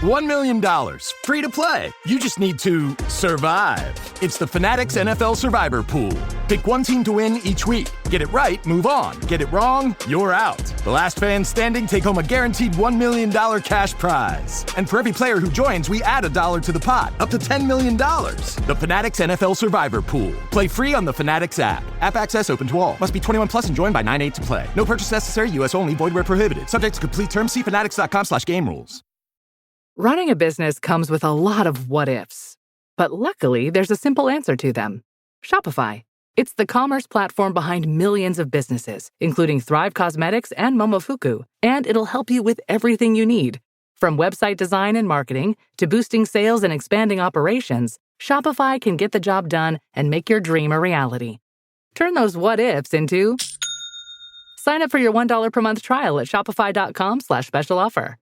$1 million, free to play. You just need to survive. It's the Fanatics NFL Survivor Pool. Pick one team to win each week. Get it right, move on. Get it wrong, you're out. The last fans standing take home a guaranteed $1 million cash prize. And for every player who joins, we add $1 to the pot, up to $10 million. The Fanatics NFL Survivor Pool. Play free on the Fanatics app. App access open to all. Must be 21 plus and joined by 9/8 to play. No purchase necessary. U.S. only. Void where prohibited. Subject to complete terms. See fanatics.com/game rules. Running a business comes with a lot of what-ifs. But luckily, there's a simple answer to them. Shopify. It's the commerce platform behind millions of businesses, including Thrive Cosmetics and Momofuku. And it'll help you with everything you need. From website design and marketing to boosting sales and expanding operations, Shopify can get the job done and make your dream a reality. Turn those what-ifs into... Sign up for your $1 per month trial at shopify.com/special offer.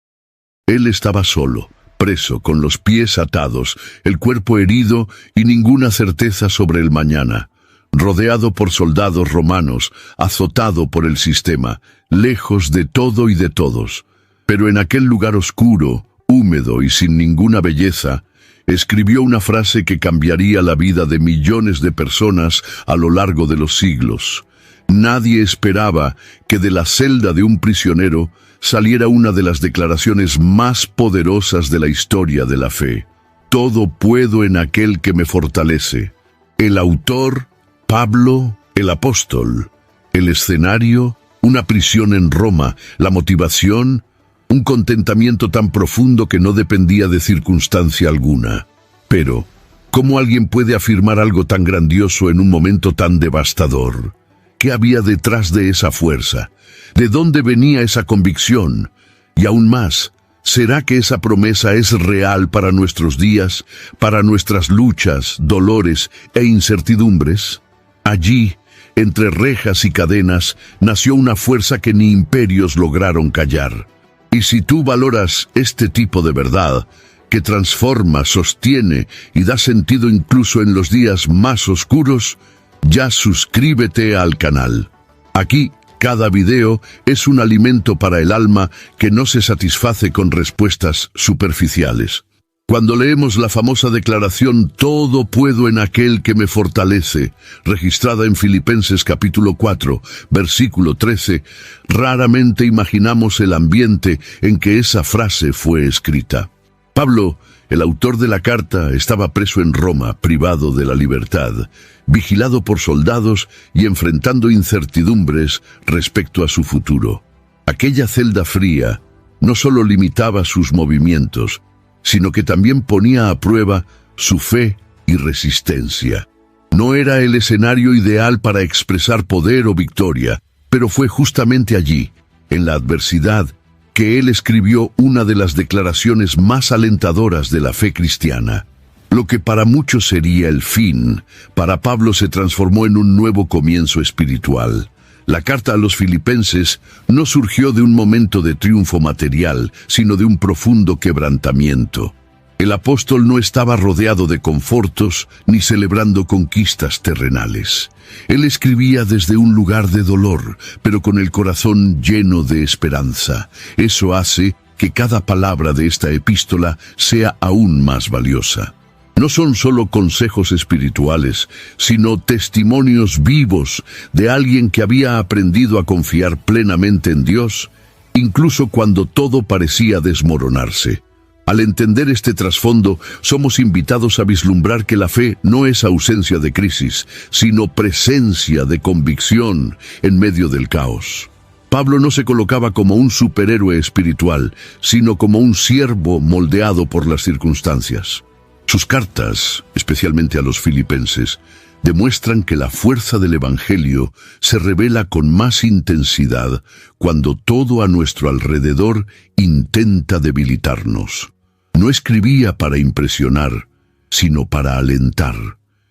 Él estaba solo, preso, con los pies atados, el cuerpo herido y ninguna certeza sobre el mañana, rodeado por soldados romanos, azotado por el sistema, lejos de todo y de todos. Pero en aquel lugar oscuro, húmedo y sin ninguna belleza, escribió una frase que cambiaría la vida de millones de personas a lo largo de los siglos. Nadie esperaba que de la celda de un prisionero saliera una de las declaraciones más poderosas de la historia de la fe. Todo puedo en aquel que me fortalece. El autor, Pablo, el apóstol. El escenario, una prisión en Roma. La motivación, un contentamiento tan profundo que no dependía de circunstancia alguna. Pero, ¿cómo alguien puede afirmar algo tan grandioso en un momento tan devastador? ¿Qué había detrás de esa fuerza? ¿De dónde venía esa convicción? Y aún más, ¿será que esa promesa es real para nuestros días, para nuestras luchas, dolores e incertidumbres? Allí, entre rejas y cadenas, nació una fuerza que ni imperios lograron callar. Y si tú valoras este tipo de verdad, que transforma, sostiene y da sentido incluso en los días más oscuros, ya suscríbete al canal. Aquí, cada video es un alimento para el alma que no se satisface con respuestas superficiales. Cuando leemos la famosa declaración «Todo puedo en aquel que me fortalece», registrada en Filipenses capítulo 4, versículo 13, raramente imaginamos el ambiente en que esa frase fue escrita. Pablo, el autor de la carta, estaba preso en Roma, privado de la libertad, vigilado por soldados y enfrentando incertidumbres respecto a su futuro. Aquella celda fría no solo limitaba sus movimientos, sino que también ponía a prueba su fe y resistencia. No era el escenario ideal para expresar poder o victoria, pero fue justamente allí, en la adversidad, que él escribió una de las declaraciones más alentadoras de la fe cristiana. Lo que para muchos sería el fin, para Pablo se transformó en un nuevo comienzo espiritual. La carta a los filipenses no surgió de un momento de triunfo material, sino de un profundo quebrantamiento. El apóstol no estaba rodeado de confortos ni celebrando conquistas terrenales. Él escribía desde un lugar de dolor, pero con el corazón lleno de esperanza. Eso hace que cada palabra de esta epístola sea aún más valiosa. No son solo consejos espirituales, sino testimonios vivos de alguien que había aprendido a confiar plenamente en Dios, incluso cuando todo parecía desmoronarse. Al entender este trasfondo, somos invitados a vislumbrar que la fe no es ausencia de crisis, sino presencia de convicción en medio del caos. Pablo no se colocaba como un superhéroe espiritual, sino como un siervo moldeado por las circunstancias. Sus cartas, especialmente a los filipenses, demuestran que la fuerza del Evangelio se revela con más intensidad cuando todo a nuestro alrededor intenta debilitarnos. No escribía para impresionar, sino para alentar,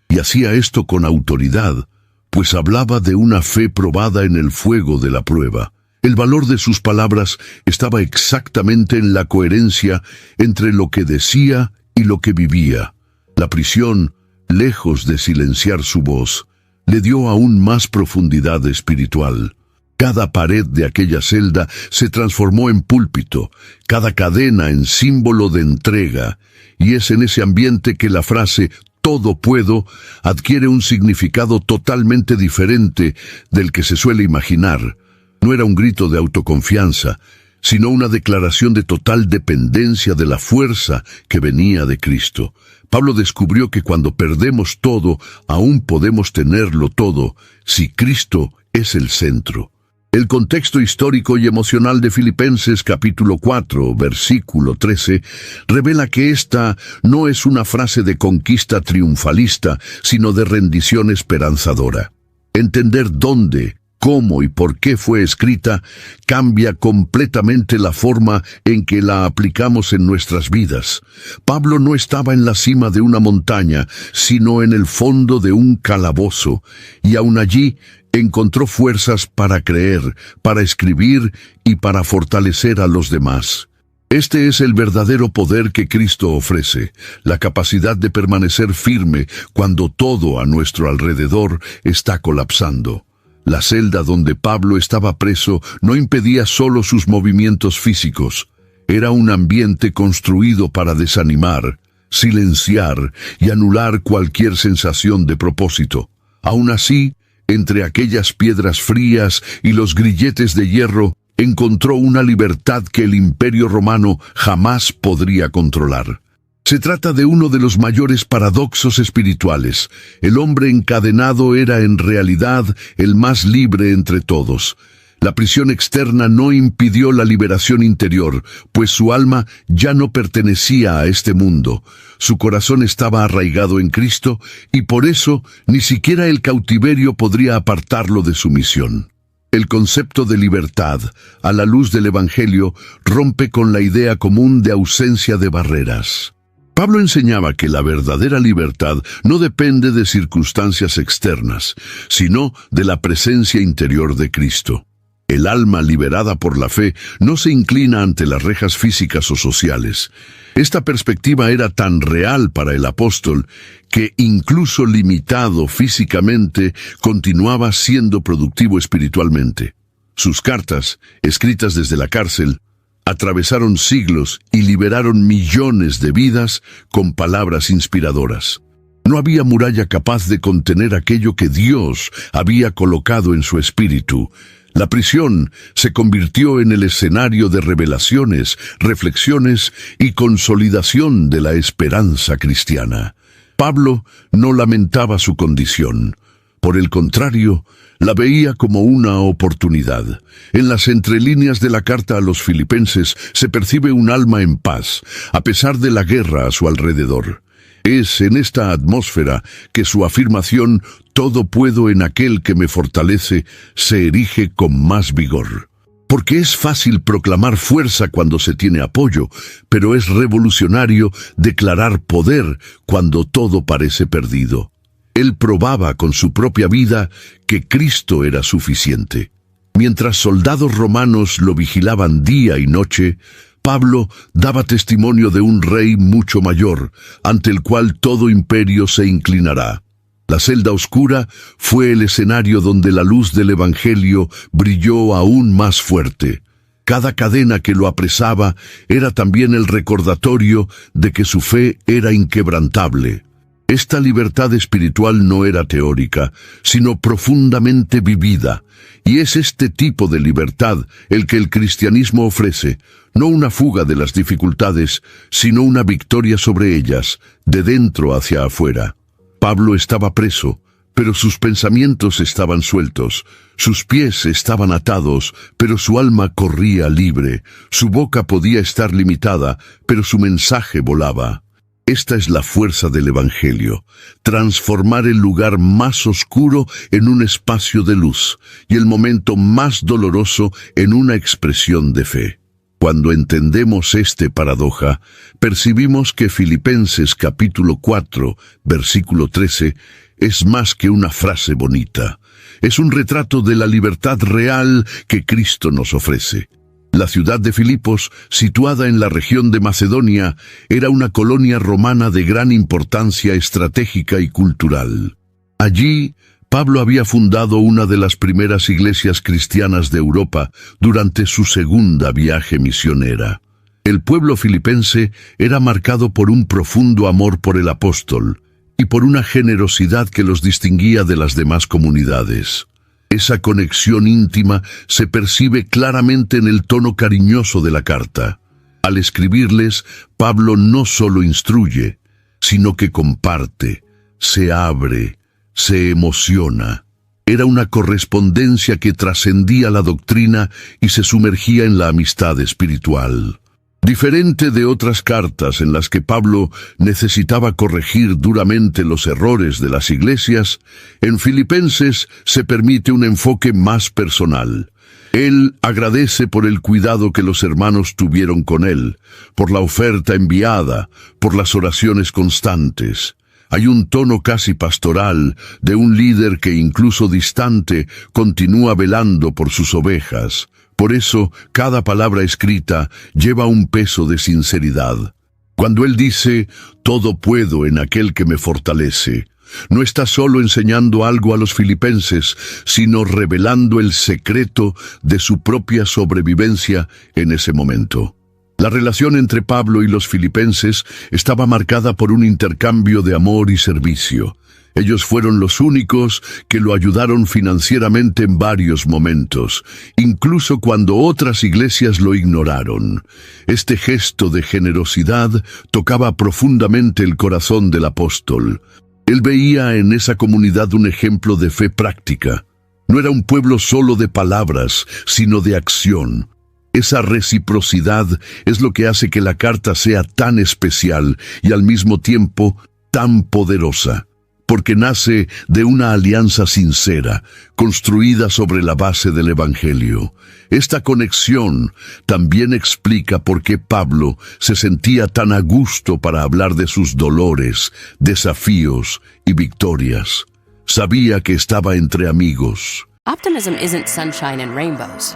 y hacía esto con autoridad, pues hablaba de una fe probada en el fuego de la prueba. El valor de sus palabras estaba exactamente en la coherencia entre lo que decía y lo que vivía. La prisión, lejos de silenciar su voz, le dio aún más profundidad espiritual. Cada pared de aquella celda se transformó en púlpito, cada cadena en símbolo de entrega, y es en ese ambiente que la frase «todo puedo» adquiere un significado totalmente diferente del que se suele imaginar. No era un grito de autoconfianza, sino una declaración de total dependencia de la fuerza que venía de Cristo. Pablo descubrió que cuando perdemos todo, aún podemos tenerlo todo, si Cristo es el centro. El contexto histórico y emocional de Filipenses capítulo 4, versículo 13, revela que esta no es una frase de conquista triunfalista, sino de rendición esperanzadora. Entender dónde, cómo y por qué fue escrita cambia completamente la forma en que la aplicamos en nuestras vidas. Pablo no estaba en la cima de una montaña, sino en el fondo de un calabozo, y aún allí encontró fuerzas para creer, para escribir y para fortalecer a los demás. Este es el verdadero poder que Cristo ofrece, la capacidad de permanecer firme cuando todo a nuestro alrededor está colapsando. La celda donde Pablo estaba preso no impedía solo sus movimientos físicos. Era un ambiente construido para desanimar, silenciar y anular cualquier sensación de propósito. Aún así, entre aquellas piedras frías y los grilletes de hierro, encontró una libertad que el Imperio Romano jamás podría controlar. Se trata de uno de los mayores paradoxos espirituales. El hombre encadenado era en realidad el más libre entre todos. La prisión externa no impidió la liberación interior, pues su alma ya no pertenecía a este mundo. Su corazón estaba arraigado en Cristo y por eso ni siquiera el cautiverio podría apartarlo de su misión. El concepto de libertad, a la luz del Evangelio, rompe con la idea común de ausencia de barreras. Pablo enseñaba que la verdadera libertad no depende de circunstancias externas, sino de la presencia interior de Cristo. El alma liberada por la fe no se inclina ante las rejas físicas o sociales. Esta perspectiva era tan real para el apóstol que, incluso limitado físicamente, continuaba siendo productivo espiritualmente. Sus cartas, escritas desde la cárcel, atravesaron siglos y liberaron millones de vidas con palabras inspiradoras. No había muralla capaz de contener aquello que Dios había colocado en su espíritu. La prisión se convirtió en el escenario de revelaciones, reflexiones y consolidación de la esperanza cristiana. Pablo no lamentaba su condición. Por el contrario, la veía como una oportunidad. En las entrelíneas de la carta a los filipenses se percibe un alma en paz, a pesar de la guerra a su alrededor. Es en esta atmósfera que su afirmación «todo puedo en aquel que me fortalece» se erige con más vigor. Porque es fácil proclamar fuerza cuando se tiene apoyo, pero es revolucionario declarar poder cuando todo parece perdido. Él probaba con su propia vida que Cristo era suficiente. Mientras soldados romanos lo vigilaban día y noche, Pablo daba testimonio de un rey mucho mayor, ante el cual todo imperio se inclinará. La celda oscura fue el escenario donde la luz del Evangelio brilló aún más fuerte. Cada cadena que lo apresaba era también el recordatorio de que su fe era inquebrantable. Esta libertad espiritual no era teórica, sino profundamente vivida, y es este tipo de libertad el que el cristianismo ofrece, no una fuga de las dificultades, sino una victoria sobre ellas, de dentro hacia afuera. Pablo estaba preso, pero sus pensamientos estaban sueltos, sus pies estaban atados, pero su alma corría libre, su boca podía estar limitada, pero su mensaje volaba. Esta es la fuerza del Evangelio, transformar el lugar más oscuro en un espacio de luz y el momento más doloroso en una expresión de fe. Cuando entendemos esta paradoja, percibimos que Filipenses capítulo 4, versículo 13, es más que una frase bonita. Es un retrato de la libertad real que Cristo nos ofrece. La ciudad de Filipos, situada en la región de Macedonia, era una colonia romana de gran importancia estratégica y cultural. Allí, Pablo había fundado una de las primeras iglesias cristianas de Europa durante su segunda viaje misionera. El pueblo filipense era marcado por un profundo amor por el apóstol y por una generosidad que los distinguía de las demás comunidades. Esa conexión íntima se percibe claramente en el tono cariñoso de la carta. Al escribirles, Pablo no solo instruye, sino que comparte, se abre, se emociona. Era una correspondencia que trascendía la doctrina y se sumergía en la amistad espiritual. Diferente de otras cartas en las que Pablo necesitaba corregir duramente los errores de las iglesias, en Filipenses se permite un enfoque más personal. Él agradece por el cuidado que los hermanos tuvieron con él, por la oferta enviada, por las oraciones constantes. Hay un tono casi pastoral de un líder que incluso distante continúa velando por sus ovejas. Por eso, cada palabra escrita lleva un peso de sinceridad. Cuando él dice, «Todo puedo en aquel que me fortalece», no está solo enseñando algo a los filipenses, sino revelando el secreto de su propia sobrevivencia en ese momento. La relación entre Pablo y los filipenses estaba marcada por un intercambio de amor y servicio. Ellos fueron los únicos que lo ayudaron financieramente en varios momentos, incluso cuando otras iglesias lo ignoraron. Este gesto de generosidad tocaba profundamente el corazón del apóstol. Él veía en esa comunidad un ejemplo de fe práctica. No era un pueblo solo de palabras, sino de acción. Esa reciprocidad es lo que hace que la carta sea tan especial y al mismo tiempo tan poderosa, porque nace de una alianza sincera, construida sobre la base del Evangelio. Esta conexión también explica por qué Pablo se sentía tan a gusto para hablar de sus dolores, desafíos y victorias. Sabía que estaba entre amigos. Optimism isn't sunshine and rainbows.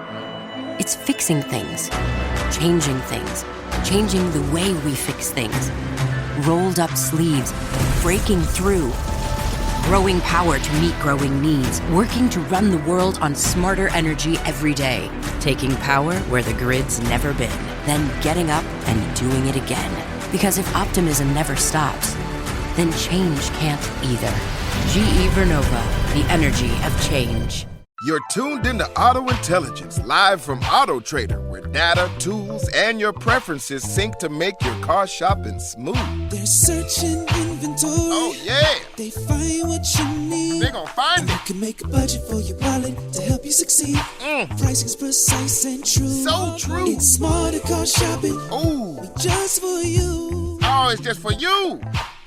It's fixing things, changing the way we fix things. Rolled up sleeves, breaking through, growing power to meet growing needs, working to run the world on smarter energy every day, taking power where the grid's never been, then getting up and doing it again. Because if optimism never stops, then change can't either. GE Vernova, the energy of change. You're tuned into Auto Intelligence, live from Auto Trader, where data, tools, and your preferences sync to make your car shopping smooth. They're searching inventory. Oh, yeah. They find what you need. They're gonna find You it. can make a budget for your wallet to help you succeed. Pricing's precise and true. So true. It's smarter car shopping. Ooh. Just for you. Oh, it's just for you.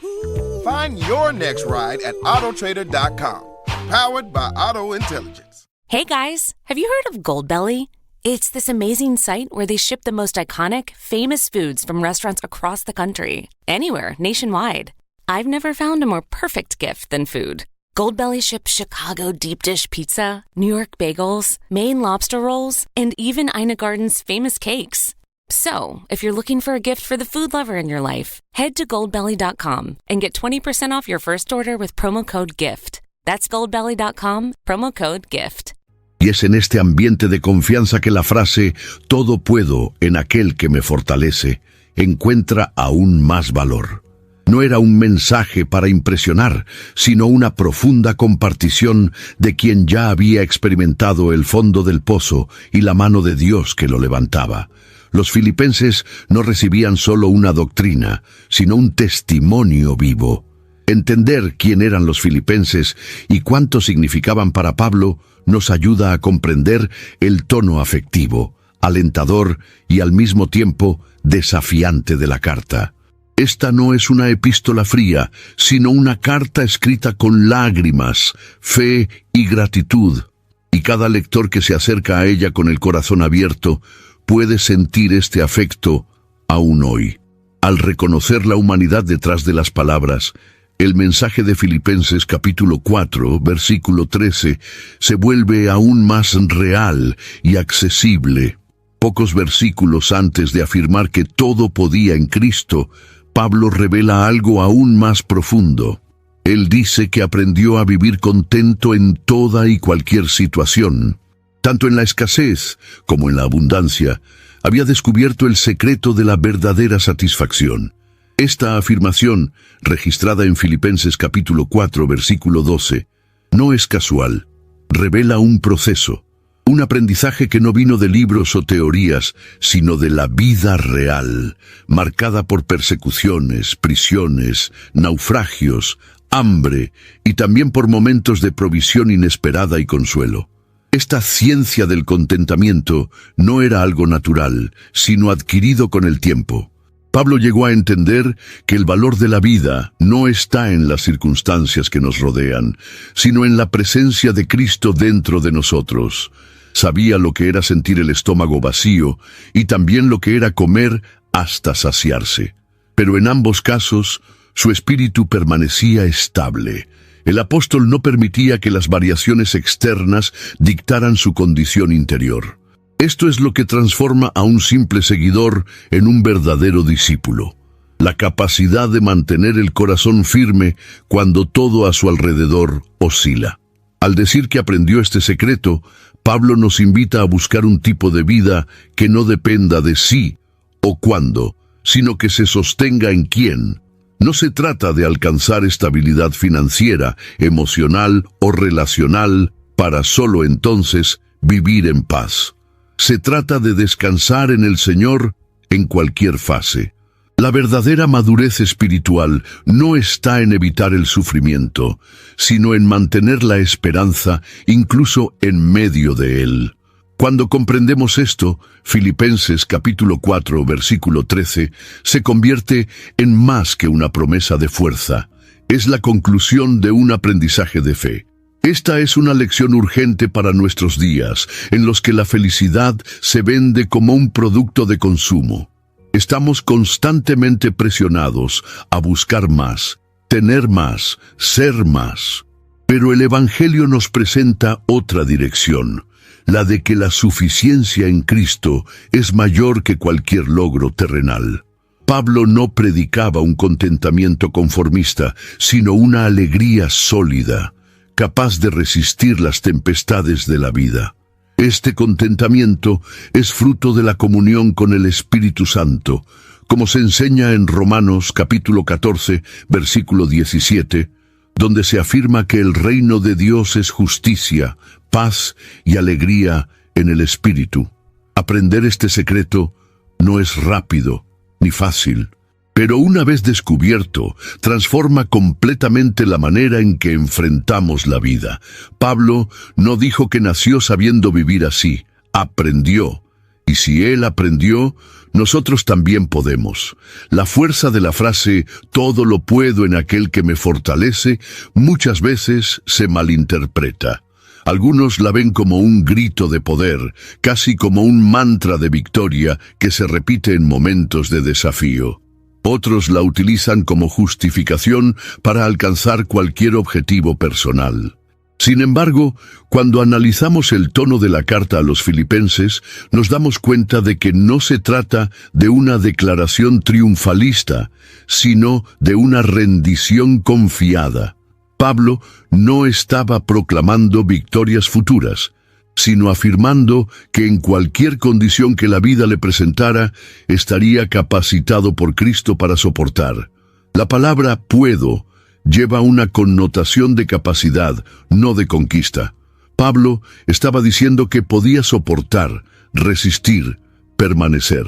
Ooh. Find your next ride at autotrader.com. Powered by Auto Intelligence. Hey guys, have you heard of Goldbelly? It's this amazing site where they ship the most iconic, famous foods from restaurants across the country. Anywhere, nationwide. I've never found a more perfect gift than food. Goldbelly ships Chicago deep dish pizza, New York bagels, Maine lobster rolls, and even Ina Garden's famous cakes. So, if you're looking for a gift for the food lover in your life, head to goldbelly.com and get 20% off your first order with promo code GIFT. That's goldbelly.com, promo code GIFT. Y es en este ambiente de confianza que la frase «todo puedo en aquel que me fortalece» encuentra aún más valor. No era un mensaje para impresionar, sino una profunda compartición de quien ya había experimentado el fondo del pozo y la mano de Dios que lo levantaba. Los filipenses no recibían solo una doctrina, sino un testimonio vivo. Entender quién eran los filipenses y cuánto significaban para Pablo nos ayuda a comprender el tono afectivo, alentador y al mismo tiempo desafiante de la carta. Esta no es una epístola fría, sino una carta escrita con lágrimas, fe y gratitud. Y cada lector que se acerca a ella con el corazón abierto puede sentir este afecto aún hoy. Al reconocer la humanidad detrás de las palabras, el mensaje de Filipenses capítulo 4, versículo 13, se vuelve aún más real y accesible. Pocos versículos antes de afirmar que todo podía en Cristo, Pablo revela algo aún más profundo. Él dice que aprendió a vivir contento en toda y cualquier situación. Tanto en la escasez como en la abundancia, había descubierto el secreto de la verdadera satisfacción. Esta afirmación, registrada en Filipenses capítulo 4, versículo 12, no es casual. Revela un proceso, un aprendizaje que no vino de libros o teorías, sino de la vida real, marcada por persecuciones, prisiones, naufragios, hambre y también por momentos de provisión inesperada y consuelo. Esta ciencia del contentamiento no era algo natural, sino adquirido con el tiempo. Pablo llegó a entender que el valor de la vida no está en las circunstancias que nos rodean, sino en la presencia de Cristo dentro de nosotros. Sabía lo que era sentir el estómago vacío y también lo que era comer hasta saciarse. Pero en ambos casos, su espíritu permanecía estable. El apóstol no permitía que las variaciones externas dictaran su condición interior. Esto es lo que transforma a un simple seguidor en un verdadero discípulo. La capacidad de mantener el corazón firme cuando todo a su alrededor oscila. Al decir que aprendió este secreto, Pablo nos invita a buscar un tipo de vida que no dependa de sí o cuándo, sino que se sostenga en quién. No se trata de alcanzar estabilidad financiera, emocional o relacional para solo entonces vivir en paz. Se trata de descansar en el Señor en cualquier fase. La verdadera madurez espiritual no está en evitar el sufrimiento, sino en mantener la esperanza incluso en medio de él. Cuando comprendemos esto, Filipenses capítulo 4, versículo 13, se convierte en más que una promesa de fuerza. Es la conclusión de un aprendizaje de fe. Esta es una lección urgente para nuestros días, en los que la felicidad se vende como un producto de consumo. Estamos constantemente presionados a buscar más, tener más, ser más. Pero el Evangelio nos presenta otra dirección, la de que la suficiencia en Cristo es mayor que cualquier logro terrenal. Pablo no predicaba un contentamiento conformista, sino una alegría sólida, capaz de resistir las tempestades de la vida. Este contentamiento es fruto de la comunión con el Espíritu Santo, como se enseña en Romanos capítulo 14, versículo 17, donde se afirma que el reino de Dios es justicia, paz y alegría en el Espíritu. Aprender este secreto no es rápido ni fácil, pero una vez descubierto, transforma completamente la manera en que enfrentamos la vida. Pablo no dijo que nació sabiendo vivir así, aprendió. Y si él aprendió, nosotros también podemos. La fuerza de la frase «todo lo puedo en aquel que me fortalece» muchas veces se malinterpreta. Algunos la ven como un grito de poder, casi como un mantra de victoria que se repite en momentos de desafío. Otros la utilizan como justificación para alcanzar cualquier objetivo personal. Sin embargo, cuando analizamos el tono de la carta a los filipenses, nos damos cuenta de que no se trata de una declaración triunfalista, sino de una rendición confiada. Pablo no estaba proclamando victorias futuras, sino afirmando que en cualquier condición que la vida le presentara, estaría capacitado por Cristo para soportar. La palabra «puedo» lleva una connotación de capacidad, no de conquista. Pablo estaba diciendo que podía soportar, resistir, permanecer.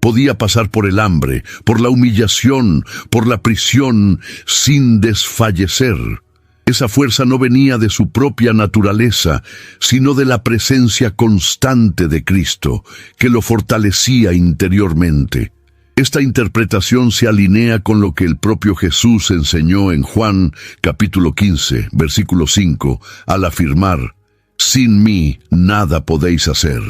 Podía pasar por el hambre, por la humillación, por la prisión, sin desfallecer. Esa fuerza no venía de su propia naturaleza, sino de la presencia constante de Cristo, que lo fortalecía interiormente. Esta interpretación se alinea con lo que el propio Jesús enseñó en Juan capítulo 15, versículo 5, al afirmar: «Sin mí nada podéis hacer».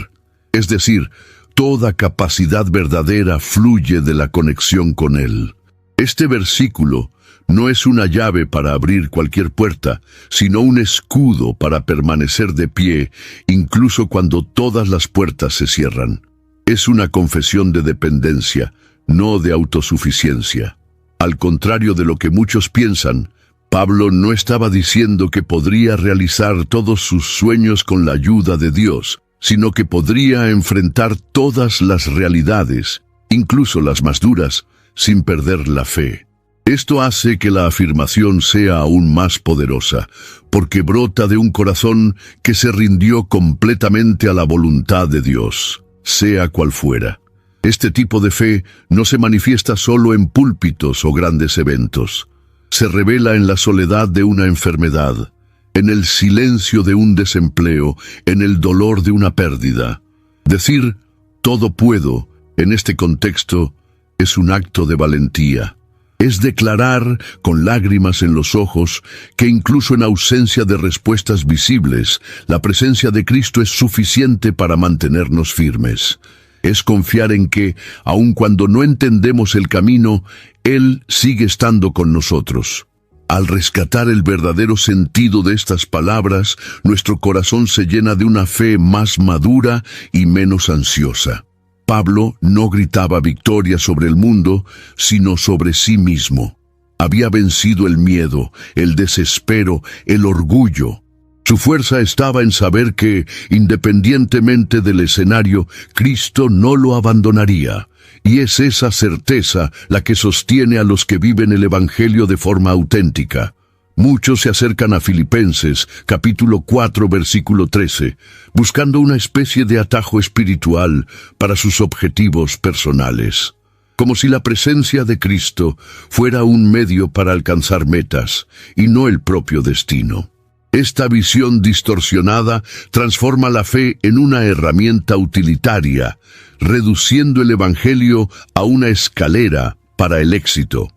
Es decir, toda capacidad verdadera fluye de la conexión con Él. Este versículo no es una llave para abrir cualquier puerta, sino un escudo para permanecer de pie, incluso cuando todas las puertas se cierran. Es una confesión de dependencia, no de autosuficiencia. Al contrario de lo que muchos piensan, Pablo no estaba diciendo que podría realizar todos sus sueños con la ayuda de Dios, sino que podría enfrentar todas las realidades, incluso las más duras, sin perder la fe. Esto hace que la afirmación sea aún más poderosa, porque brota de un corazón que se rindió completamente a la voluntad de Dios, sea cual fuera. Este tipo de fe no se manifiesta solo en púlpitos o grandes eventos. Se revela en la soledad de una enfermedad, en el silencio de un desempleo, en el dolor de una pérdida. Decir «todo puedo» en este contexto es un acto de valentía. Es declarar, con lágrimas en los ojos, que incluso en ausencia de respuestas visibles, la presencia de Cristo es suficiente para mantenernos firmes. Es confiar en que, aun cuando no entendemos el camino, Él sigue estando con nosotros. Al rescatar el verdadero sentido de estas palabras, nuestro corazón se llena de una fe más madura y menos ansiosa. Pablo no gritaba victoria sobre el mundo, sino sobre sí mismo. Había vencido el miedo, el desespero, el orgullo. Su fuerza estaba en saber que, independientemente del escenario, Cristo no lo abandonaría. Y es esa certeza la que sostiene a los que viven el Evangelio de forma auténtica. Muchos se acercan a Filipenses, capítulo 4, versículo 13, buscando una especie de atajo espiritual para sus objetivos personales. Como si la presencia de Cristo fuera un medio para alcanzar metas, y no el propio destino. Esta visión distorsionada transforma la fe en una herramienta utilitaria, reduciendo el Evangelio a una escalera para el éxito.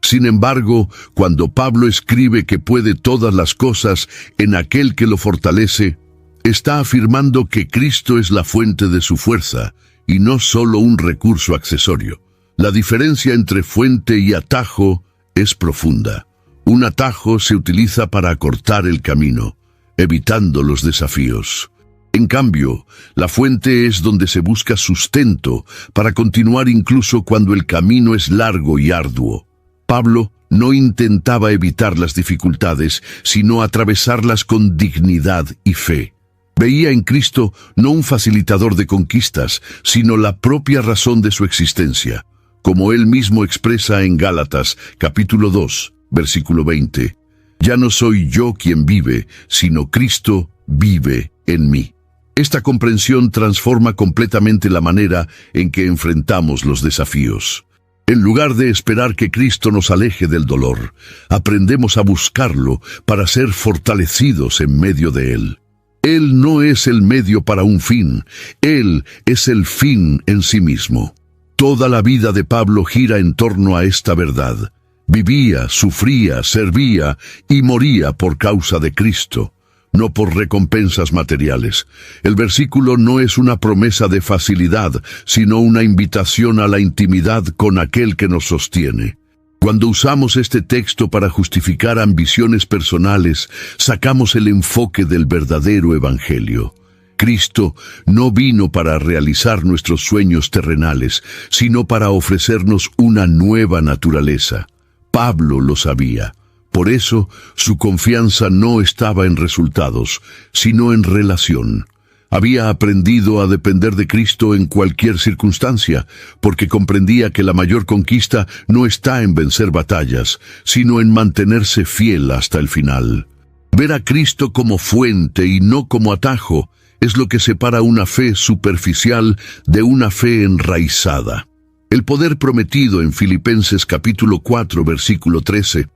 Sin embargo, cuando Pablo escribe que puede todas las cosas en aquel que lo fortalece, está afirmando que Cristo es la fuente de su fuerza y no solo un recurso accesorio. La diferencia entre fuente y atajo es profunda. Un atajo se utiliza para acortar el camino, evitando los desafíos. En cambio, la fuente es donde se busca sustento para continuar incluso cuando el camino es largo y arduo. Pablo no intentaba evitar las dificultades, sino atravesarlas con dignidad y fe. Veía en Cristo no un facilitador de conquistas, sino la propia razón de su existencia, como él mismo expresa en Gálatas, capítulo 2, versículo 20. Ya no soy yo quien vive, sino Cristo vive en mí. Esta comprensión transforma completamente la manera en que enfrentamos los desafíos. En lugar de esperar que Cristo nos aleje del dolor, aprendemos a buscarlo para ser fortalecidos en medio de él. Él no es el medio para un fin, Él es el fin en sí mismo. Toda la vida de Pablo gira en torno a esta verdad. Vivía, sufría, servía y moría por causa de Cristo, no por recompensas materiales. El versículo no es una promesa de facilidad, sino una invitación a la intimidad con aquel que nos sostiene. Cuando usamos este texto para justificar ambiciones personales, sacamos el enfoque del verdadero evangelio. Cristo no vino para realizar nuestros sueños terrenales, sino para ofrecernos una nueva naturaleza. Pablo lo sabía. Por eso, su confianza no estaba en resultados, sino en relación. Había aprendido a depender de Cristo en cualquier circunstancia, porque comprendía que la mayor conquista no está en vencer batallas, sino en mantenerse fiel hasta el final. Ver a Cristo como fuente y no como atajo es lo que separa una fe superficial de una fe enraizada. El poder prometido en Filipenses capítulo 4, versículo 13,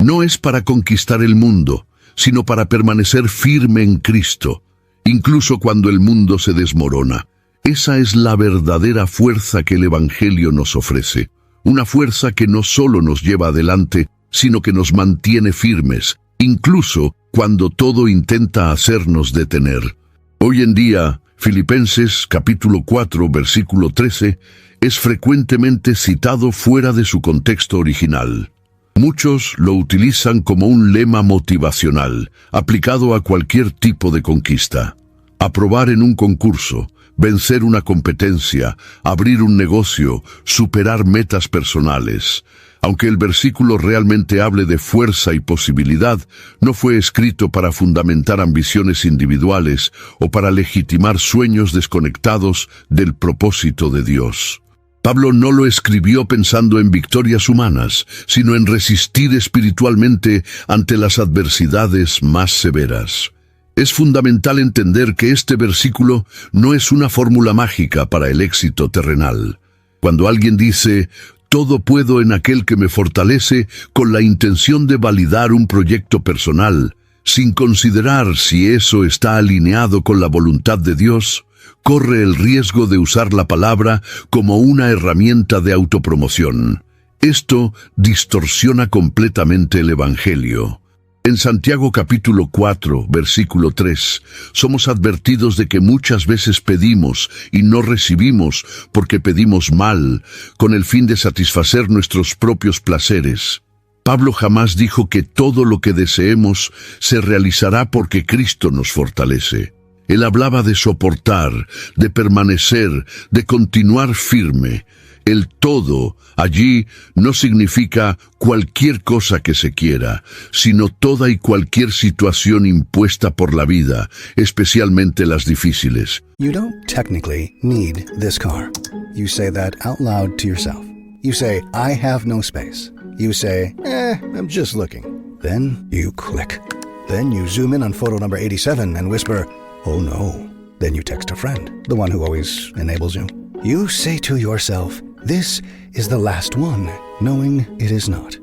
no es para conquistar el mundo, sino para permanecer firme en Cristo, incluso cuando el mundo se desmorona. Esa es la verdadera fuerza que el Evangelio nos ofrece, una fuerza que no solo nos lleva adelante, sino que nos mantiene firmes, incluso cuando todo intenta hacernos detener. Hoy en día, Filipenses capítulo 4, versículo 13, es frecuentemente citado fuera de su contexto original. Muchos lo utilizan como un lema motivacional, aplicado a cualquier tipo de conquista. Aprobar en un concurso, vencer una competencia, abrir un negocio, superar metas personales. Aunque el versículo realmente hable de fuerza y posibilidad, no fue escrito para fundamentar ambiciones individuales o para legitimar sueños desconectados del propósito de Dios. Pablo no lo escribió pensando en victorias humanas, sino en resistir espiritualmente ante las adversidades más severas. Es fundamental entender que este versículo no es una fórmula mágica para el éxito terrenal. Cuando alguien dice, todo puedo en aquel que me fortalece, con la intención de validar un proyecto personal, sin considerar si eso está alineado con la voluntad de Dios, corre el riesgo de usar la palabra como una herramienta de autopromoción. Esto distorsiona completamente el Evangelio. En Santiago capítulo 4, versículo 3, somos advertidos de que muchas veces pedimos y no recibimos porque pedimos mal, con el fin de satisfacer nuestros propios placeres. Pablo jamás dijo que todo lo que deseemos se realizará porque Cristo nos fortalece. Él hablaba de soportar, de permanecer, de continuar firme. El todo allí no significa cualquier cosa que se quiera, sino toda y cualquier situación impuesta por la vida, especialmente las difíciles. You don't technically need this car. You say that out loud to yourself. You say, I have no space. You say, I'm just looking. Then you click. Then you zoom in on photo number 87 and whisper, oh no. Then you text a friend, the one who always enables you. You say to yourself, this is the last one, knowing it is not.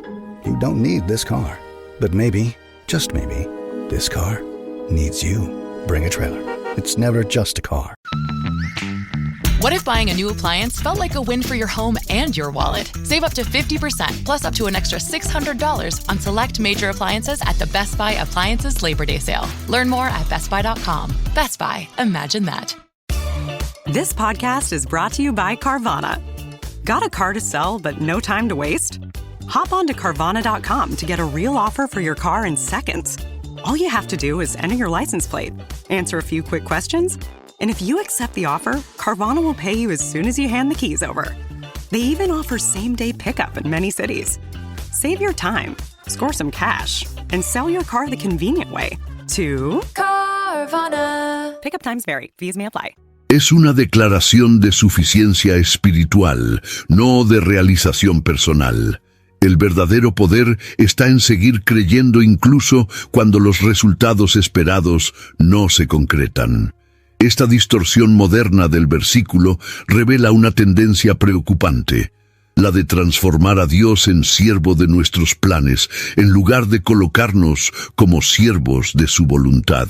You don't need this car. But maybe, just maybe, this car needs you. Bring a trailer. It's never just a car. What if buying a new appliance felt like a win for your home and your wallet? Save up to 50%, plus up to an extra $600 on select major appliances at the Best Buy Appliances Labor Day sale. Learn more at bestbuy.com. Best Buy. Imagine that. This podcast is brought to you by Carvana. Got a car to sell but no time to waste? Hop on to Carvana.com to get a real offer for your car in seconds. All you have to do is enter your license plate, answer a few quick questions, and if you accept the offer, Carvana will pay you as soon as you hand the keys over. They even offer same-day pickup in many cities. Save your time, score some cash, and sell your car the convenient way to Carvana. Pickup times vary. Fees may apply. Es una declaración de suficiencia espiritual, no de realización personal. El verdadero poder está en seguir creyendo incluso cuando los resultados esperados no se concretan. Esta distorsión moderna del versículo revela una tendencia preocupante, la de transformar a Dios en siervo de nuestros planes, en lugar de colocarnos como siervos de su voluntad.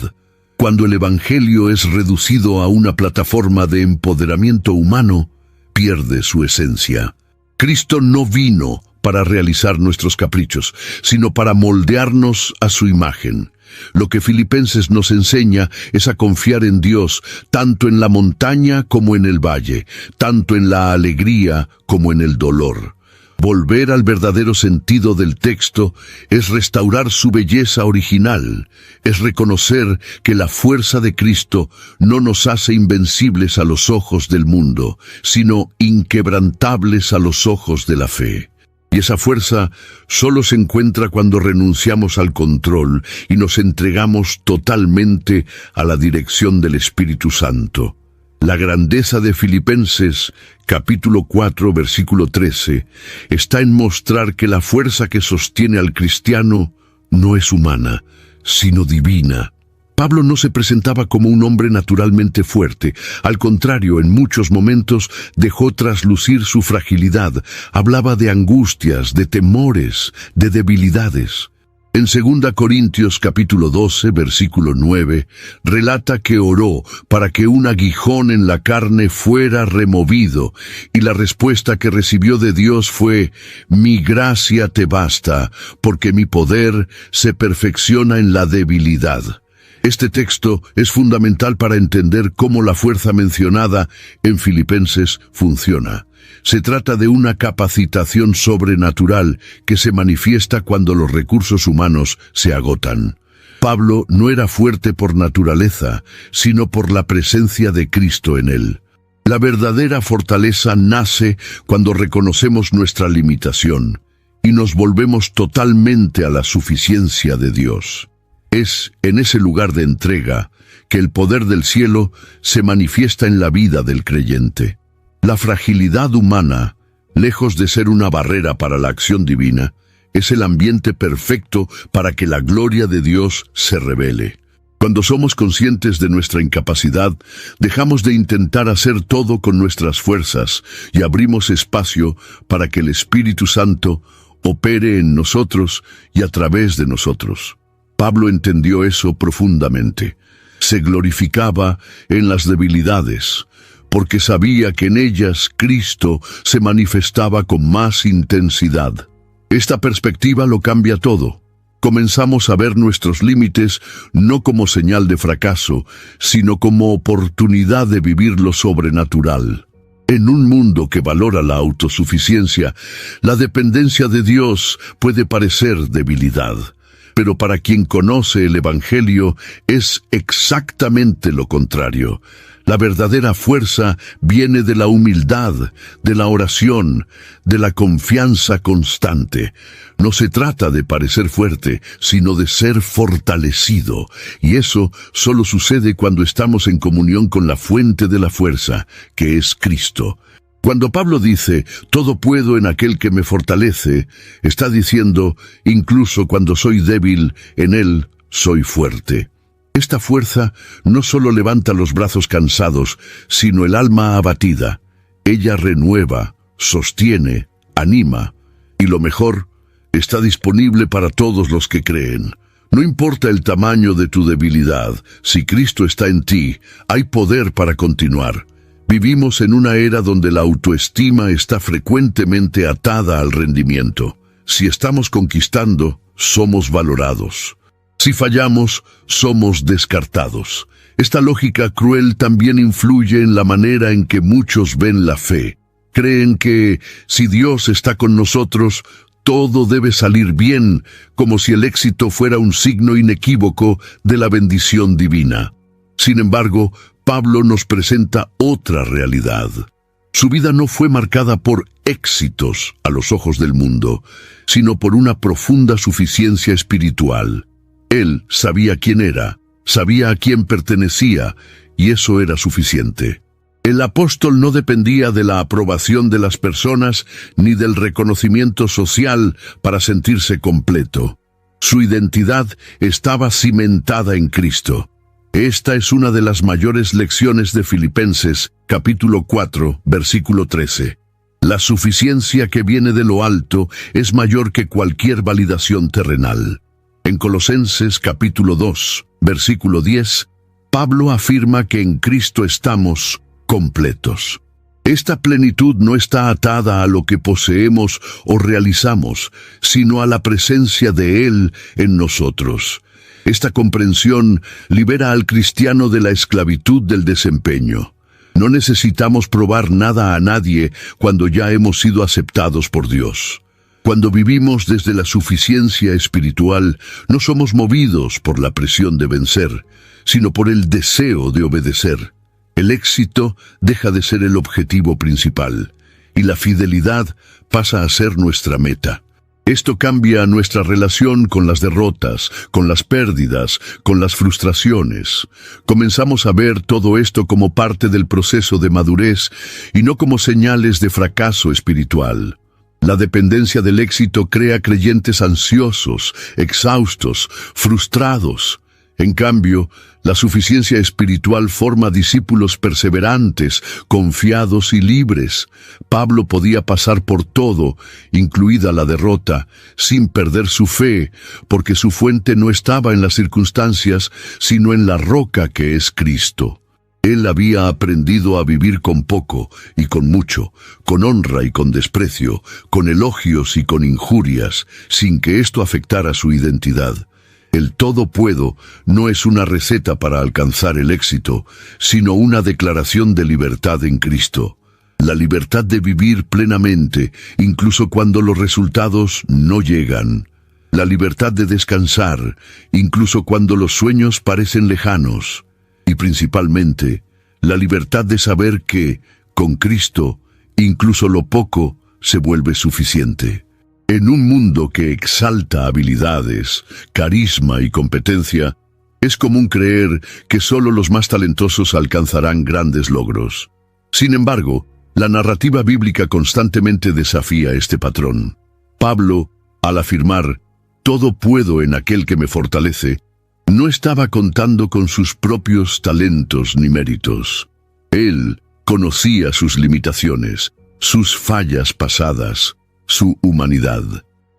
Cuando el Evangelio es reducido a una plataforma de empoderamiento humano, pierde su esencia. Cristo no vino para realizar nuestros caprichos, sino para moldearnos a su imagen. Lo que Filipenses nos enseña es a confiar en Dios, tanto en la montaña como en el valle, tanto en la alegría como en el dolor. Volver al verdadero sentido del texto es restaurar su belleza original, es reconocer que la fuerza de Cristo no nos hace invencibles a los ojos del mundo, sino inquebrantables a los ojos de la fe. Y esa fuerza solo se encuentra cuando renunciamos al control y nos entregamos totalmente a la dirección del Espíritu Santo. La grandeza de Filipenses, capítulo 4, versículo 13, está en mostrar que la fuerza que sostiene al cristiano no es humana, sino divina. Pablo no se presentaba como un hombre naturalmente fuerte. Al contrario, en muchos momentos dejó traslucir su fragilidad. Hablaba de angustias, de temores, de debilidades. En 2 Corintios capítulo 12, versículo 9, relata que oró para que un aguijón en la carne fuera removido, y la respuesta que recibió de Dios fue: mi gracia te basta, porque mi poder se perfecciona en la debilidad. Este texto es fundamental para entender cómo la fuerza mencionada en Filipenses funciona. Se trata de una capacitación sobrenatural que se manifiesta cuando los recursos humanos se agotan. Pablo no era fuerte por naturaleza, sino por la presencia de Cristo en él. La verdadera fortaleza nace cuando reconocemos nuestra limitación y nos volvemos totalmente a la suficiencia de Dios. Es en ese lugar de entrega que el poder del cielo se manifiesta en la vida del creyente. La fragilidad humana, lejos de ser una barrera para la acción divina, es el ambiente perfecto para que la gloria de Dios se revele. Cuando somos conscientes de nuestra incapacidad, dejamos de intentar hacer todo con nuestras fuerzas y abrimos espacio para que el Espíritu Santo opere en nosotros y a través de nosotros. Pablo entendió eso profundamente. Se glorificaba en las debilidades, porque sabía que en ellas Cristo se manifestaba con más intensidad. Esta perspectiva lo cambia todo. Comenzamos a ver nuestros límites no como señal de fracaso, sino como oportunidad de vivir lo sobrenatural. En un mundo que valora la autosuficiencia, la dependencia de Dios puede parecer debilidad. Pero para quien conoce el Evangelio es exactamente lo contrario. La verdadera fuerza viene de la humildad, de la oración, de la confianza constante. No se trata de parecer fuerte, sino de ser fortalecido. Y eso solo sucede cuando estamos en comunión con la fuente de la fuerza, que es Cristo. Cuando Pablo dice, todo puedo en aquel que me fortalece, está diciendo, incluso cuando soy débil, en él soy fuerte. Esta fuerza no solo levanta los brazos cansados, sino el alma abatida. Ella renueva, sostiene, anima, y lo mejor, está disponible para todos los que creen. No importa el tamaño de tu debilidad, si Cristo está en ti, hay poder para continuar. Vivimos en una era donde la autoestima está frecuentemente atada al rendimiento. Si estamos conquistando, somos valorados. Si fallamos, somos descartados. Esta lógica cruel también influye en la manera en que muchos ven la fe. Creen que, si Dios está con nosotros, todo debe salir bien, como si el éxito fuera un signo inequívoco de la bendición divina. Sin embargo, Pablo nos presenta otra realidad. Su vida no fue marcada por éxitos a los ojos del mundo, sino por una profunda suficiencia espiritual. Él sabía quién era, sabía a quién pertenecía, y eso era suficiente. El apóstol no dependía de la aprobación de las personas ni del reconocimiento social para sentirse completo. Su identidad estaba cimentada en Cristo. Esta es una de las mayores lecciones de Filipenses, capítulo 4, versículo 13. La suficiencia que viene de lo alto es mayor que cualquier validación terrenal. En Colosenses capítulo 2, versículo 10, Pablo afirma que en Cristo estamos completos. Esta plenitud no está atada a lo que poseemos o realizamos, sino a la presencia de Él en nosotros. Esta comprensión libera al cristiano de la esclavitud del desempeño. No necesitamos probar nada a nadie cuando ya hemos sido aceptados por Dios. Cuando vivimos desde la suficiencia espiritual, no somos movidos por la presión de vencer, sino por el deseo de obedecer. El éxito deja de ser el objetivo principal, y la fidelidad pasa a ser nuestra meta. Esto cambia nuestra relación con las derrotas, con las pérdidas, con las frustraciones. Comenzamos a ver todo esto como parte del proceso de madurez y no como señales de fracaso espiritual. La dependencia del éxito crea creyentes ansiosos, exhaustos, frustrados. En cambio, la suficiencia espiritual forma discípulos perseverantes, confiados y libres. Pablo podía pasar por todo, incluida la derrota, sin perder su fe, porque su fuente no estaba en las circunstancias, sino en la roca que es Cristo. Él había aprendido a vivir con poco y con mucho, con honra y con desprecio, con elogios y con injurias, sin que esto afectara su identidad. El todo puedo no es una receta para alcanzar el éxito, sino una declaración de libertad en Cristo. La libertad de vivir plenamente, incluso cuando los resultados no llegan. la libertad de descansar, incluso cuando los sueños parecen lejanos, y principalmente, la libertad de saber que, con Cristo, incluso lo poco se vuelve suficiente. En un mundo que exalta habilidades, carisma y competencia, es común creer que solo los más talentosos alcanzarán grandes logros. Sin embargo, la narrativa bíblica constantemente desafía este patrón. Pablo, al afirmar, «Todo puedo en aquel que me fortalece», no estaba contando con sus propios talentos ni méritos. Él conocía sus limitaciones, sus fallas pasadas, su humanidad.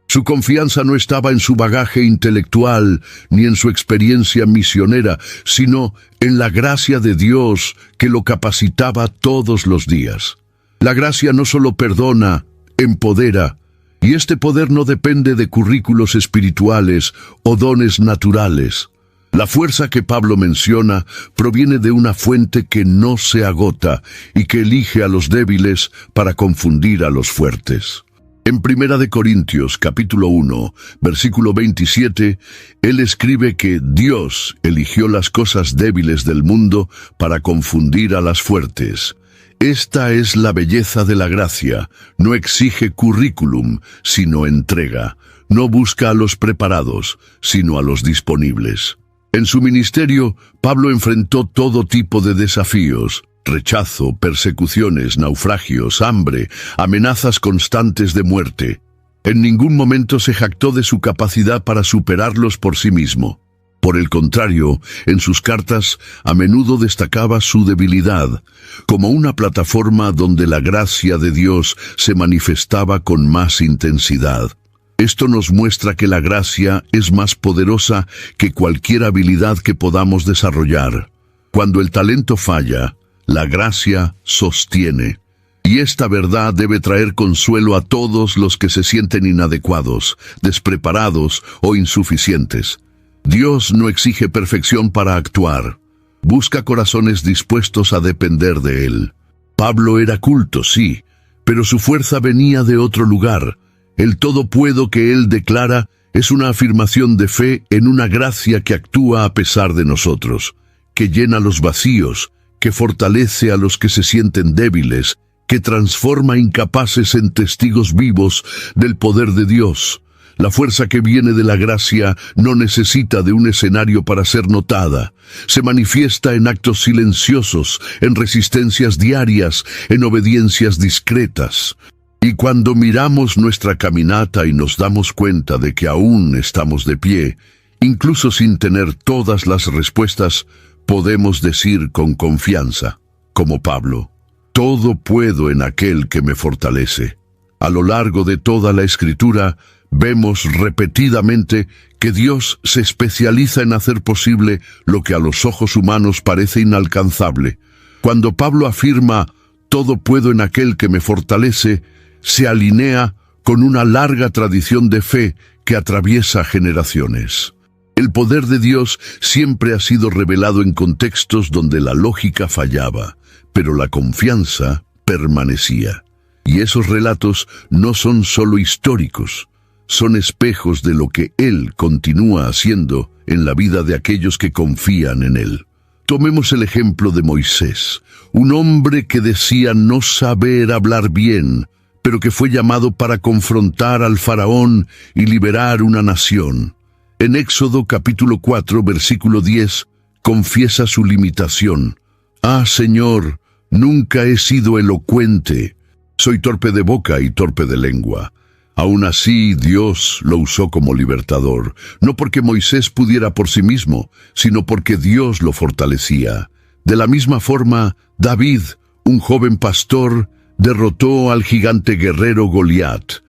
Su confianza no estaba en su bagaje intelectual ni en su experiencia misionera, sino en la gracia de Dios que lo capacitaba todos los días. La gracia no solo perdona, empodera, y este poder no depende de currículos espirituales o dones naturales. La fuerza que Pablo menciona proviene de una fuente que no se agota y que elige a los débiles para confundir a los fuertes. En 1 Corintios, capítulo 1, versículo 27, él escribe que Dios eligió las cosas débiles del mundo para confundir a las fuertes. Esta es la belleza de la gracia. No exige currículum, sino entrega. No busca a los preparados, sino a los disponibles. En su ministerio, Pablo enfrentó todo tipo de desafíos: rechazo, persecuciones, naufragios, hambre, amenazas constantes de muerte. En ningún momento se jactó de su capacidad para superarlos por sí mismo. Por el contrario, en sus cartas a menudo destacaba su debilidad, como una plataforma donde la gracia de Dios se manifestaba con más intensidad. Esto nos muestra que la gracia es más poderosa que cualquier habilidad que podamos desarrollar. Cuando el talento falla, la gracia sostiene. Y esta verdad debe traer consuelo a todos los que se sienten inadecuados, despreparados o insuficientes. Dios no exige perfección para actuar. Busca corazones dispuestos a depender de Él. Pablo era culto, sí, pero su fuerza venía de otro lugar. El todo puedo que él declara es una afirmación de fe en una gracia que actúa a pesar de nosotros, que llena los vacíos, que fortalece a los que se sienten débiles, que transforma incapaces en testigos vivos del poder de Dios. La fuerza que viene de la gracia no necesita de un escenario para ser notada. Se manifiesta en actos silenciosos, en resistencias diarias, en obediencias discretas. Y cuando miramos nuestra caminata y nos damos cuenta de que aún estamos de pie, incluso sin tener todas las respuestas, podemos decir con confianza, como Pablo, «Todo puedo en aquel que me fortalece». A lo largo de toda la Escritura, vemos repetidamente que Dios se especializa en hacer posible lo que a los ojos humanos parece inalcanzable. Cuando Pablo afirma, «Todo puedo en aquel que me fortalece», se alinea con una larga tradición de fe que atraviesa generaciones. El poder de Dios siempre ha sido revelado en contextos donde la lógica fallaba, pero la confianza permanecía. Y esos relatos no son solo históricos, son espejos de lo que Él continúa haciendo en la vida de aquellos que confían en Él. Tomemos el ejemplo de Moisés, un hombre que decía no saber hablar bien, pero que fue llamado para confrontar al faraón y liberar una nación. En Éxodo capítulo 4, versículo 10, confiesa su limitación. «Ah, Señor, nunca he sido elocuente. Soy torpe de boca y torpe de lengua». Aún así, Dios lo usó como libertador, no porque Moisés pudiera por sí mismo, sino porque Dios lo fortalecía. De la misma forma, David, un joven pastor, derrotó al gigante guerrero Goliat.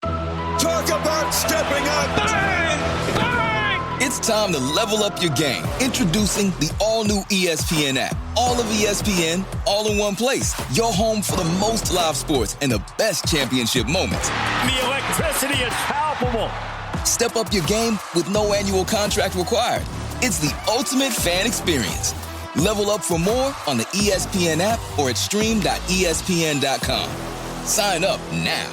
It's time to level up your game. Introducing the all-new ESPN app. All of ESPN, all in one place. Your home for the most live sports and the best championship moments. The electricity is palpable. Step up your game with no annual contract required. It's the ultimate fan experience. Level up for more on the ESPN app or at stream.espn.com. Sign up now.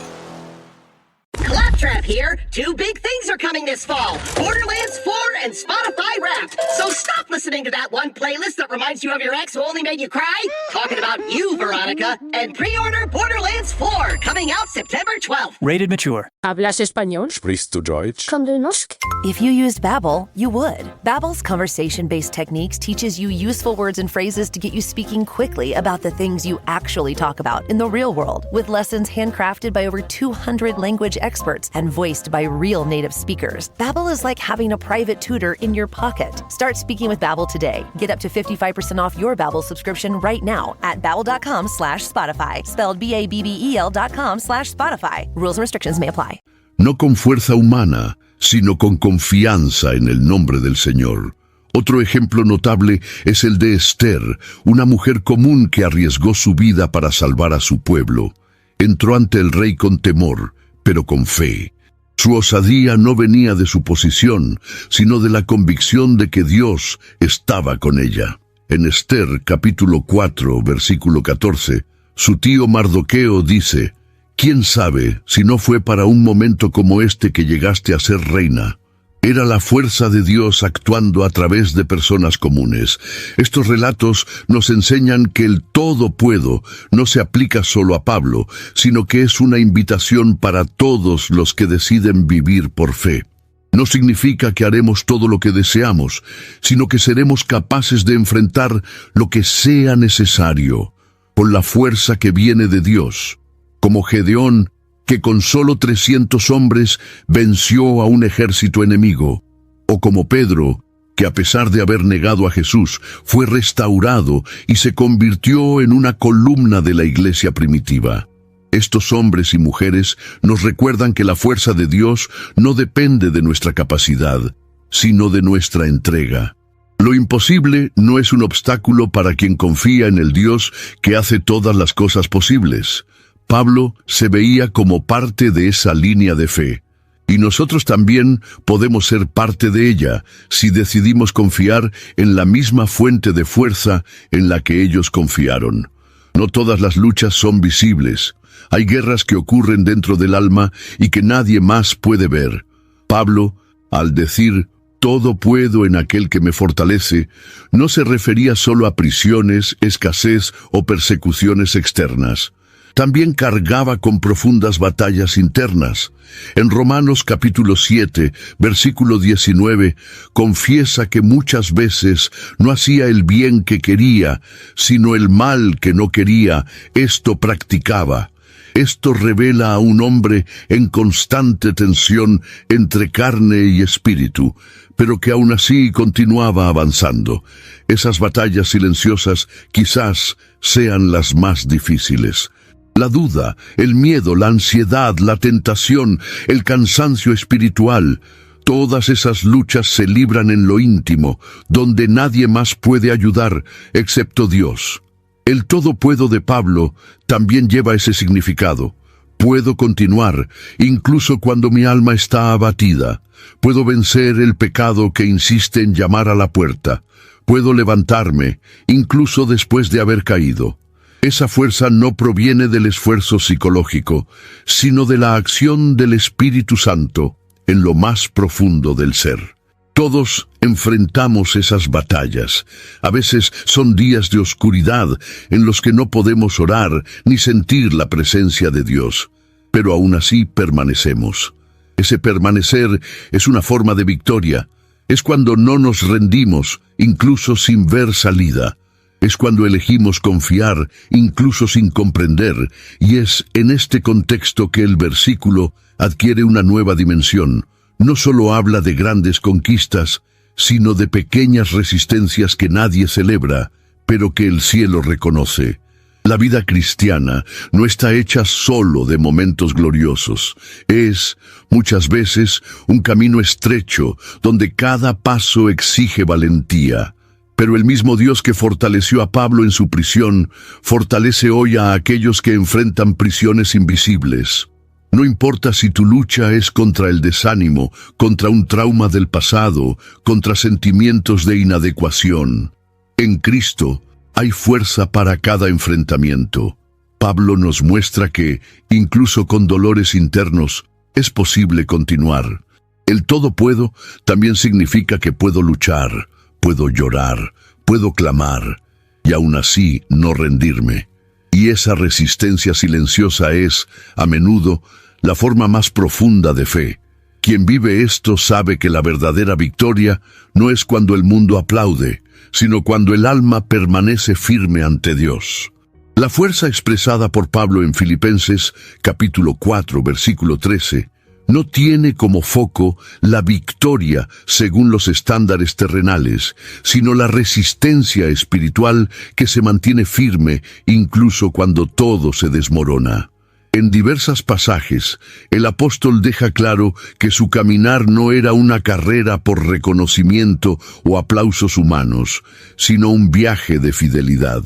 Claptrap here. Two big things are coming this fall. Borderlands 4 and Spotify Wrapped. So stop listening to that one playlist that reminds you of your ex who only made you cry. Talking about you, Veronica. And pre-order Borderlands 4, coming out September 12th. Rated mature. ¿Hablas español? Sprichst du Deutsch? Kann du Norsk? If you used Babbel, you would. Babbel's conversation-based techniques teaches you useful words and phrases to get you speaking quickly about the things you actually talk about in the real world, with lessons handcrafted by over 200 language experts and voiced by real native speakers. Babbel is like having a private tutor in your pocket. Start speaking with Babbel today. Get up to 55% off your Babbel subscription right now at babbel.com/Spotify. Spelled BABBEL.com/Spotify. Rules and restrictions may apply. No con fuerza humana, sino con confianza en el nombre del Señor. Otro ejemplo notable es el de Esther, una mujer común que arriesgó su vida para salvar a su pueblo. Entró ante el rey con temor, pero con fe. Su osadía no venía de su posición, sino de la convicción de que Dios estaba con ella. En Esther, capítulo 4, versículo 14, su tío Mardoqueo dice: ¿Quién sabe si no fue para un momento como este que llegaste a ser reina? Era la fuerza de Dios actuando a través de personas comunes. Estos relatos nos enseñan que el todo puedo no se aplica solo a Pablo, sino que es una invitación para todos los que deciden vivir por fe. No significa que haremos todo lo que deseamos, sino que seremos capaces de enfrentar lo que sea necesario, con la fuerza que viene de Dios. Como Gedeón, que con solo 300 hombres venció a un ejército enemigo, o como Pedro, que a pesar de haber negado a Jesús, fue restaurado y se convirtió en una columna de la iglesia primitiva. Estos hombres y mujeres nos recuerdan que la fuerza de Dios no depende de nuestra capacidad, sino de nuestra entrega. Lo imposible no es un obstáculo para quien confía en el Dios que hace todas las cosas posibles. Pablo se veía como parte de esa línea de fe, y nosotros también podemos ser parte de ella si decidimos confiar en la misma fuente de fuerza en la que ellos confiaron. No todas las luchas son visibles. Hay guerras que ocurren dentro del alma y que nadie más puede ver. Pablo, al decir «todo puedo en aquel que me fortalece», no se refería solo a prisiones, escasez o persecuciones externas. También cargaba con profundas batallas internas. En Romanos capítulo 7, versículo 19, confiesa que muchas veces no hacía el bien que quería, sino el mal que no quería, esto practicaba. Esto revela a un hombre en constante tensión entre carne y espíritu, pero que aún así continuaba avanzando. Esas batallas silenciosas quizás sean las más difíciles. La duda, el miedo, la ansiedad, la tentación, el cansancio espiritual, todas esas luchas se libran en lo íntimo, donde nadie más puede ayudar, excepto Dios. El todo puedo de Pablo también lleva ese significado. Puedo continuar, incluso cuando mi alma está abatida. Puedo vencer el pecado que insiste en llamar a la puerta. Puedo levantarme, incluso después de haber caído. Esa fuerza no proviene del esfuerzo psicológico, sino de la acción del Espíritu Santo en lo más profundo del ser. Todos enfrentamos esas batallas. A veces son días de oscuridad en los que no podemos orar ni sentir la presencia de Dios, pero aún así permanecemos. Ese permanecer es una forma de victoria. Es cuando no nos rendimos, incluso sin ver salida. Es cuando elegimos confiar, incluso sin comprender, y es en este contexto que el versículo adquiere una nueva dimensión. No solo habla de grandes conquistas, sino de pequeñas resistencias que nadie celebra, pero que el cielo reconoce. La vida cristiana no está hecha solo de momentos gloriosos. Es, muchas veces, un camino estrecho, donde cada paso exige valentía. Pero el mismo Dios que fortaleció a Pablo en su prisión, fortalece hoy a aquellos que enfrentan prisiones invisibles. No importa si tu lucha es contra el desánimo, contra un trauma del pasado, contra sentimientos de inadecuación. En Cristo hay fuerza para cada enfrentamiento. Pablo nos muestra que, incluso con dolores internos, es posible continuar. El todo puedo también significa que puedo luchar, puedo llorar, puedo clamar, y aún así no rendirme. Y esa resistencia silenciosa es, a menudo, la forma más profunda de fe. Quien vive esto sabe que la verdadera victoria no es cuando el mundo aplaude, sino cuando el alma permanece firme ante Dios. La fuerza expresada por Pablo en Filipenses, capítulo 4, versículo 13, no tiene como foco la victoria según los estándares terrenales, sino la resistencia espiritual que se mantiene firme incluso cuando todo se desmorona. En diversos pasajes, el apóstol deja claro que su caminar no era una carrera por reconocimiento o aplausos humanos, sino un viaje de fidelidad.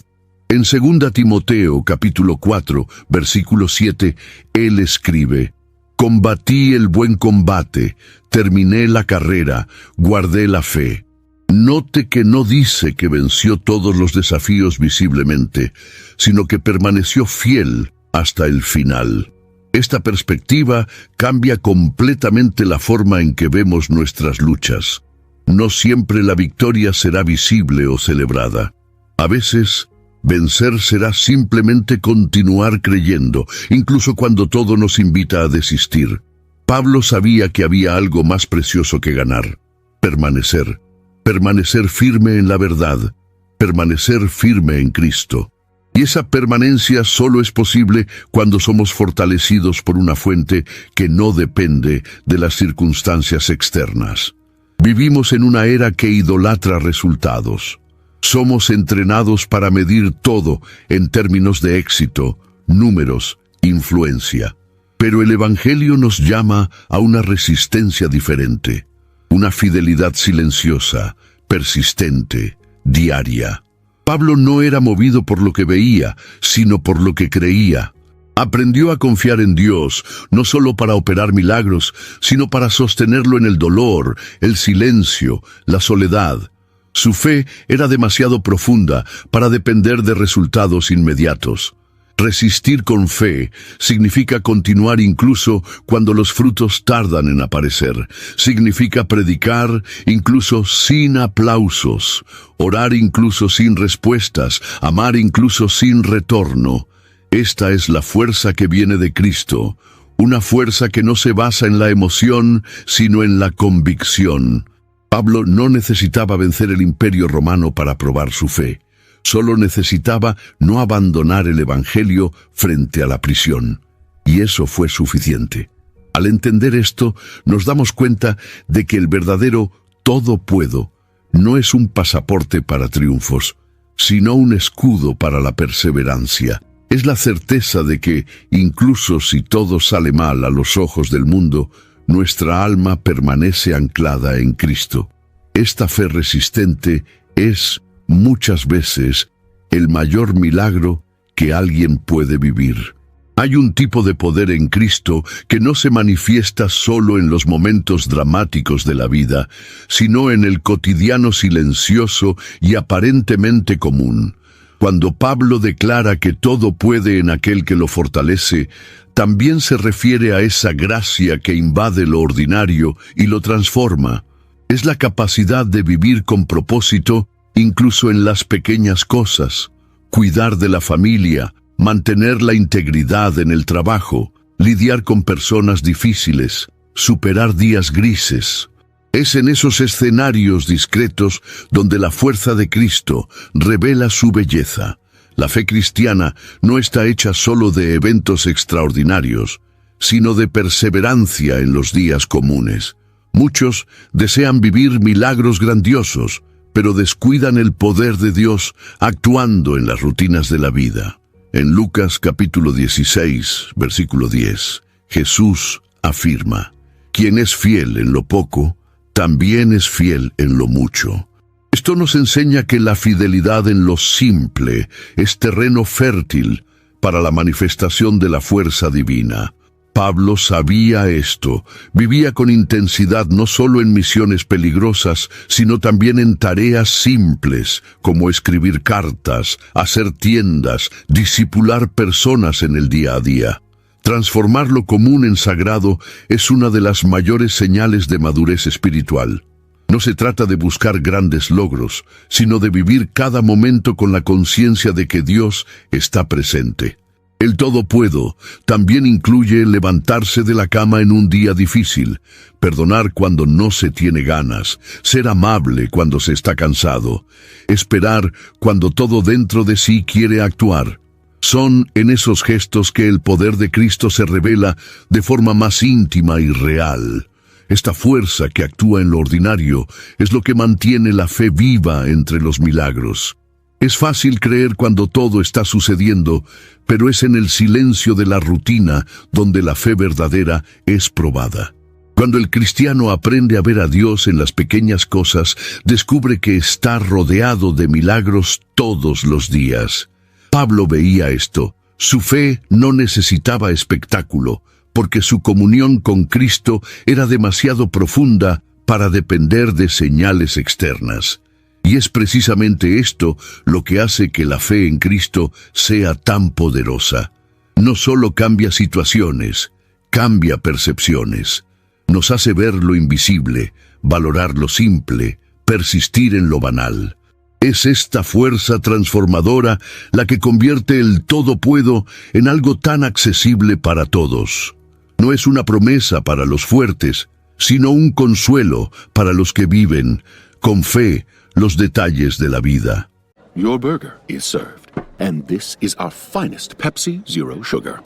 En 2 Timoteo, capítulo 4, versículo 7, él escribe: «Combatí el buen combate, terminé la carrera, guardé la fe». Note que no dice que venció todos los desafíos visiblemente, sino que permaneció fiel hasta el final. Esta perspectiva cambia completamente la forma en que vemos nuestras luchas. No siempre la victoria será visible o celebrada. A veces, vencer será simplemente continuar creyendo, incluso cuando todo nos invita a desistir. Pablo sabía que había algo más precioso que ganar: permanecer. Permanecer firme en la verdad, permanecer firme en Cristo. Y esa permanencia solo es posible cuando somos fortalecidos por una fuente que no depende de las circunstancias externas. Vivimos en una era que idolatra resultados. Somos entrenados para medir todo en términos de éxito, números, influencia. Pero el Evangelio nos llama a una resistencia diferente, una fidelidad silenciosa, persistente, diaria. Pablo no era movido por lo que veía, sino por lo que creía. Aprendió a confiar en Dios, no solo para operar milagros, sino para sostenerlo en el dolor, el silencio, la soledad. Su fe era demasiado profunda para depender de resultados inmediatos. Resistir con fe significa continuar incluso cuando los frutos tardan en aparecer. Significa predicar incluso sin aplausos, orar incluso sin respuestas, amar incluso sin retorno. Esta es la fuerza que viene de Cristo, una fuerza que no se basa en la emoción, sino en la convicción. Pablo no necesitaba vencer el imperio romano para probar su fe. Solo necesitaba no abandonar el Evangelio frente a la prisión. Y eso fue suficiente. Al entender esto, nos damos cuenta de que el verdadero todo puedo no es un pasaporte para triunfos, sino un escudo para la perseverancia. Es la certeza de que, incluso si todo sale mal a los ojos del mundo, nuestra alma permanece anclada en Cristo. Esta fe resistente es, muchas veces, el mayor milagro que alguien puede vivir. Hay un tipo de poder en Cristo que no se manifiesta solo en los momentos dramáticos de la vida, sino en el cotidiano silencioso y aparentemente común. Cuando Pablo declara que todo puede en aquel que lo fortalece, también se refiere a esa gracia que invade lo ordinario y lo transforma. Es la capacidad de vivir con propósito incluso en las pequeñas cosas, cuidar de la familia, mantener la integridad en el trabajo, lidiar con personas difíciles, superar días grises. Es en esos escenarios discretos donde la fuerza de Cristo revela su belleza. La fe cristiana no está hecha solo de eventos extraordinarios, sino de perseverancia en los días comunes. Muchos desean vivir milagros grandiosos, pero descuidan el poder de Dios actuando en las rutinas de la vida. En Lucas capítulo 16, versículo 10, Jesús afirma: «Quien es fiel en lo poco, también es fiel en lo mucho». Esto nos enseña que la fidelidad en lo simple es terreno fértil para la manifestación de la fuerza divina. Pablo sabía esto, vivía con intensidad no solo en misiones peligrosas, sino también en tareas simples, como escribir cartas, hacer tiendas, discipular personas en el día a día. Transformar lo común en sagrado es una de las mayores señales de madurez espiritual. No se trata de buscar grandes logros, sino de vivir cada momento con la conciencia de que Dios está presente. El todo puedo también incluye levantarse de la cama en un día difícil, perdonar cuando no se tiene ganas, ser amable cuando se está cansado, esperar cuando todo dentro de sí quiere actuar. Son en esos gestos que el poder de Cristo se revela de forma más íntima y real. Esta fuerza que actúa en lo ordinario es lo que mantiene la fe viva entre los milagros. Es fácil creer cuando todo está sucediendo, pero es en el silencio de la rutina donde la fe verdadera es probada. Cuando el cristiano aprende a ver a Dios en las pequeñas cosas, descubre que está rodeado de milagros todos los días. Pablo veía esto. Su fe no necesitaba espectáculo, porque su comunión con Cristo era demasiado profunda para depender de señales externas. Y es precisamente esto lo que hace que la fe en Cristo sea tan poderosa. No solo cambia situaciones, cambia percepciones. Nos hace ver lo invisible, valorar lo simple, persistir en lo banal. Es esta fuerza transformadora la que convierte el todo puedo en algo tan accesible para todos. No es una promesa para los fuertes, sino un consuelo para los que viven, con fe, los detalles de la vida. Your burger is served, and this is our finest Pepsi Zero Sugar.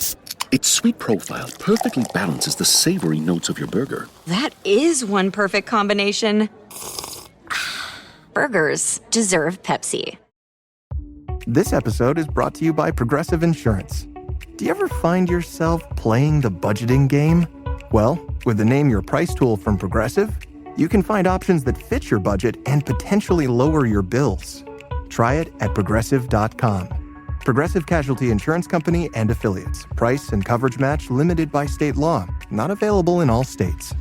Its sweet profile perfectly balances the savory notes of your burger. That is one perfect combination. Burgers deserve Pepsi. This episode is brought to you by Progressive Insurance. Do you ever find yourself playing the budgeting game? Well, with the Name Your Price tool from Progressive, you can find options that fit your budget and potentially lower your bills. Try it at Progressive.com. Progressive Casualty Insurance Company and Affiliates. Price and coverage match limited by state law. Not available in all states.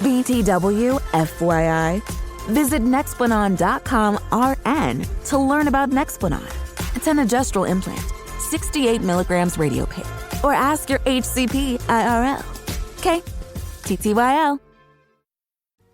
BTW, FYI. Visit Nexplanon.com RN to learn about Nexplanon. It's an gestural implant, 68 milligrams radiopaque. Or ask your HCP IRL. Okay, TTYL.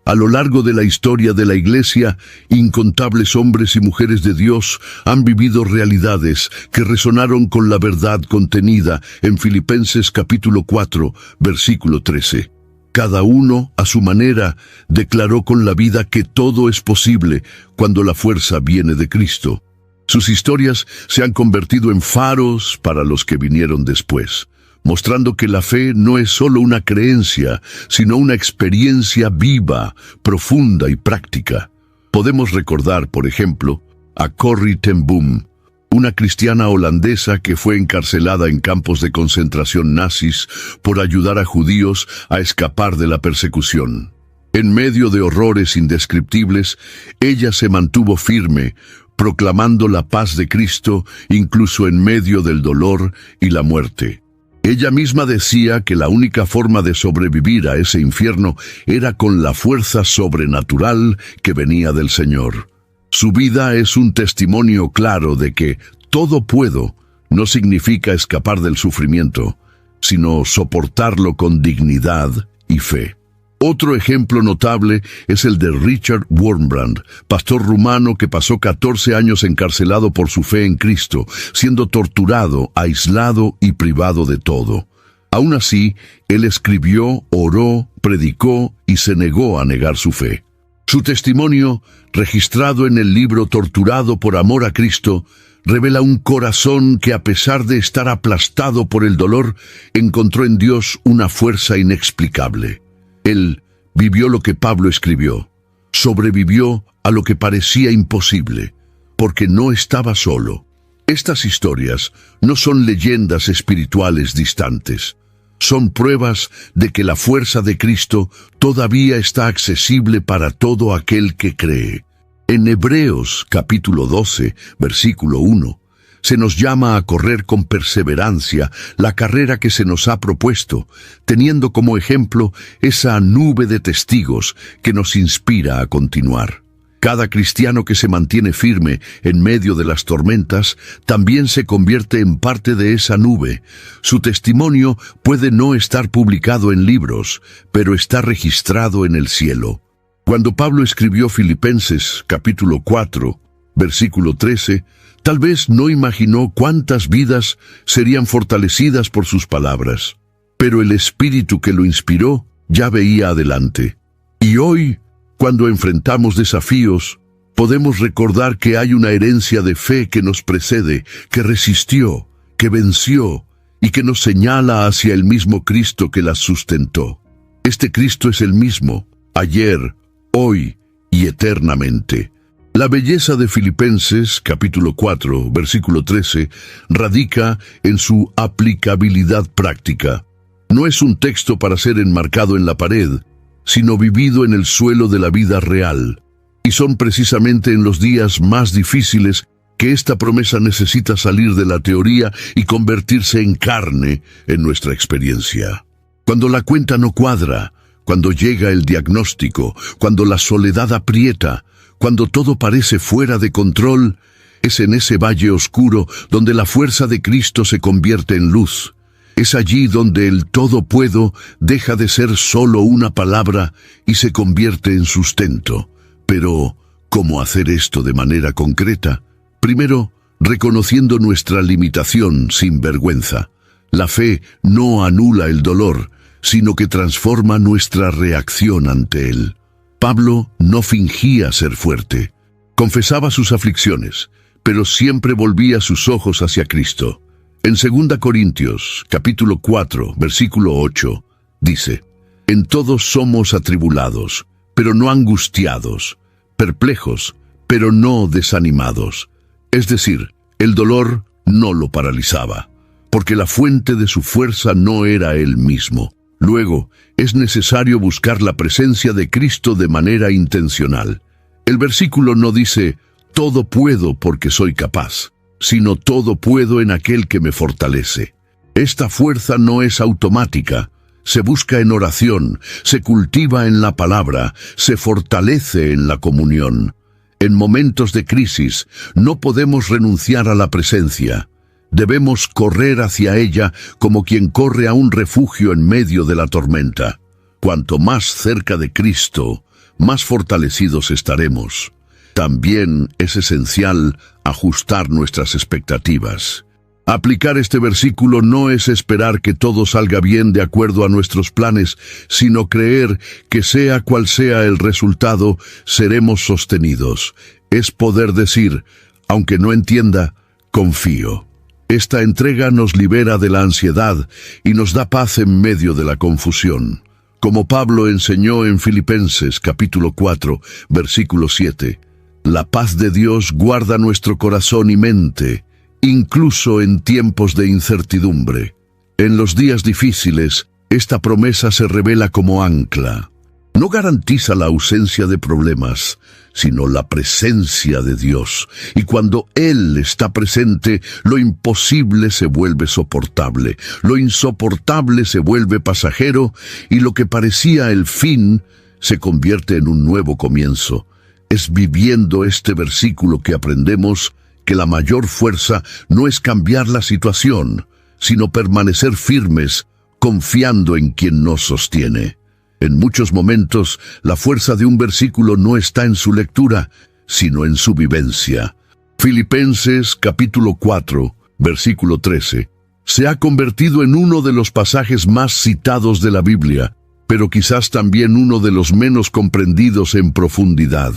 A lo largo de la historia de la Iglesia, incontables hombres y mujeres de Dios han vivido realidades que resonaron con la verdad contenida en Filipenses capítulo 4, versículo 13. Cada uno, a su manera, declaró con la vida que todo es posible cuando la fuerza viene de Cristo. Sus historias se han convertido en faros para los que vinieron después, mostrando que la fe no es solo una creencia, sino una experiencia viva, profunda y práctica. Podemos recordar, por ejemplo, a Corrie ten Boom, una cristiana holandesa que fue encarcelada en campos de concentración nazis por ayudar a judíos a escapar de la persecución. En medio de horrores indescriptibles, ella se mantuvo firme, proclamando la paz de Cristo incluso en medio del dolor y la muerte. Ella misma decía que la única forma de sobrevivir a ese infierno era con la fuerza sobrenatural que venía del Señor. Su vida es un testimonio claro de que todo puedo no significa escapar del sufrimiento, sino soportarlo con dignidad y fe. Otro ejemplo notable es el de Richard Wurmbrand, pastor rumano que pasó 14 años encarcelado por su fe en Cristo, siendo torturado, aislado y privado de todo. Aún así, él escribió, oró, predicó y se negó a negar su fe. Su testimonio, registrado en el libro Torturado por amor a Cristo, revela un corazón que, a pesar de estar aplastado por el dolor, encontró en Dios una fuerza inexplicable. Él vivió lo que Pablo escribió, sobrevivió a lo que parecía imposible, porque no estaba solo. Estas historias no son leyendas espirituales distantes. Son pruebas de que la fuerza de Cristo todavía está accesible para todo aquel que cree. En Hebreos capítulo 12, versículo 1, se nos llama a correr con perseverancia la carrera que se nos ha propuesto, teniendo como ejemplo esa nube de testigos que nos inspira a continuar. Cada cristiano que se mantiene firme en medio de las tormentas también se convierte en parte de esa nube. Su testimonio puede no estar publicado en libros, pero está registrado en el cielo. Cuando Pablo escribió Filipenses capítulo 4, versículo 13, tal vez no imaginó cuántas vidas serían fortalecidas por sus palabras, pero el Espíritu que lo inspiró ya veía adelante. Y hoy, cuando enfrentamos desafíos, podemos recordar que hay una herencia de fe que nos precede, que resistió, que venció y que nos señala hacia el mismo Cristo que las sustentó. Este Cristo es el mismo, ayer, hoy y eternamente. La belleza de Filipenses, capítulo 4, versículo 13, radica en su aplicabilidad práctica. No es un texto para ser enmarcado en la pared, sino vivido en el suelo de la vida real. Y son precisamente en los días más difíciles que esta promesa necesita salir de la teoría y convertirse en carne en nuestra experiencia. Cuando la cuenta no cuadra, cuando llega el diagnóstico, cuando la soledad aprieta, cuando todo parece fuera de control, es en ese valle oscuro donde la fuerza de Cristo se convierte en luz. Es allí donde el todo puedo deja de ser solo una palabra y se convierte en sustento. Pero, ¿cómo hacer esto de manera concreta? Primero, reconociendo nuestra limitación sin vergüenza. La fe no anula el dolor, sino que transforma nuestra reacción ante él. Pablo no fingía ser fuerte. Confesaba sus aflicciones, pero siempre volvía sus ojos hacia Cristo. En 2 Corintios, capítulo 4, versículo 8, dice: En todos somos atribulados, pero no angustiados, perplejos, pero no desanimados. Es decir, el dolor no lo paralizaba, porque la fuente de su fuerza no era él mismo. Luego, es necesario buscar la presencia de Cristo de manera intencional. El versículo no dice, todo puedo porque soy capaz, sino todo puedo en aquel que me fortalece. Esta fuerza no es automática, se busca en oración, se cultiva en la palabra, se fortalece en la comunión. En momentos de crisis, no podemos renunciar a la presencia. Debemos correr hacia ella como quien corre a un refugio en medio de la tormenta. Cuanto más cerca de Cristo, más fortalecidos estaremos. También es esencial ajustar nuestras expectativas. Aplicar este versículo no es esperar que todo salga bien de acuerdo a nuestros planes, sino creer que sea cual sea el resultado, seremos sostenidos. Es poder decir, aunque no entienda, confío. Esta entrega nos libera de la ansiedad y nos da paz en medio de la confusión. Como Pablo enseñó en Filipenses capítulo 4, versículo 7, la paz de Dios guarda nuestro corazón y mente, incluso en tiempos de incertidumbre. En los días difíciles, esta promesa se revela como ancla. No garantiza la ausencia de problemas, sino la presencia de Dios. Y cuando Él está presente, lo imposible se vuelve soportable, lo insoportable se vuelve pasajero, y lo que parecía el fin se convierte en un nuevo comienzo. Es viviendo este versículo que aprendemos que la mayor fuerza no es cambiar la situación, sino permanecer firmes, confiando en quien nos sostiene. En muchos momentos, la fuerza de un versículo no está en su lectura, sino en su vivencia. Filipenses capítulo 4, versículo 13, se ha convertido en uno de los pasajes más citados de la Biblia, pero quizás también uno de los menos comprendidos en profundidad.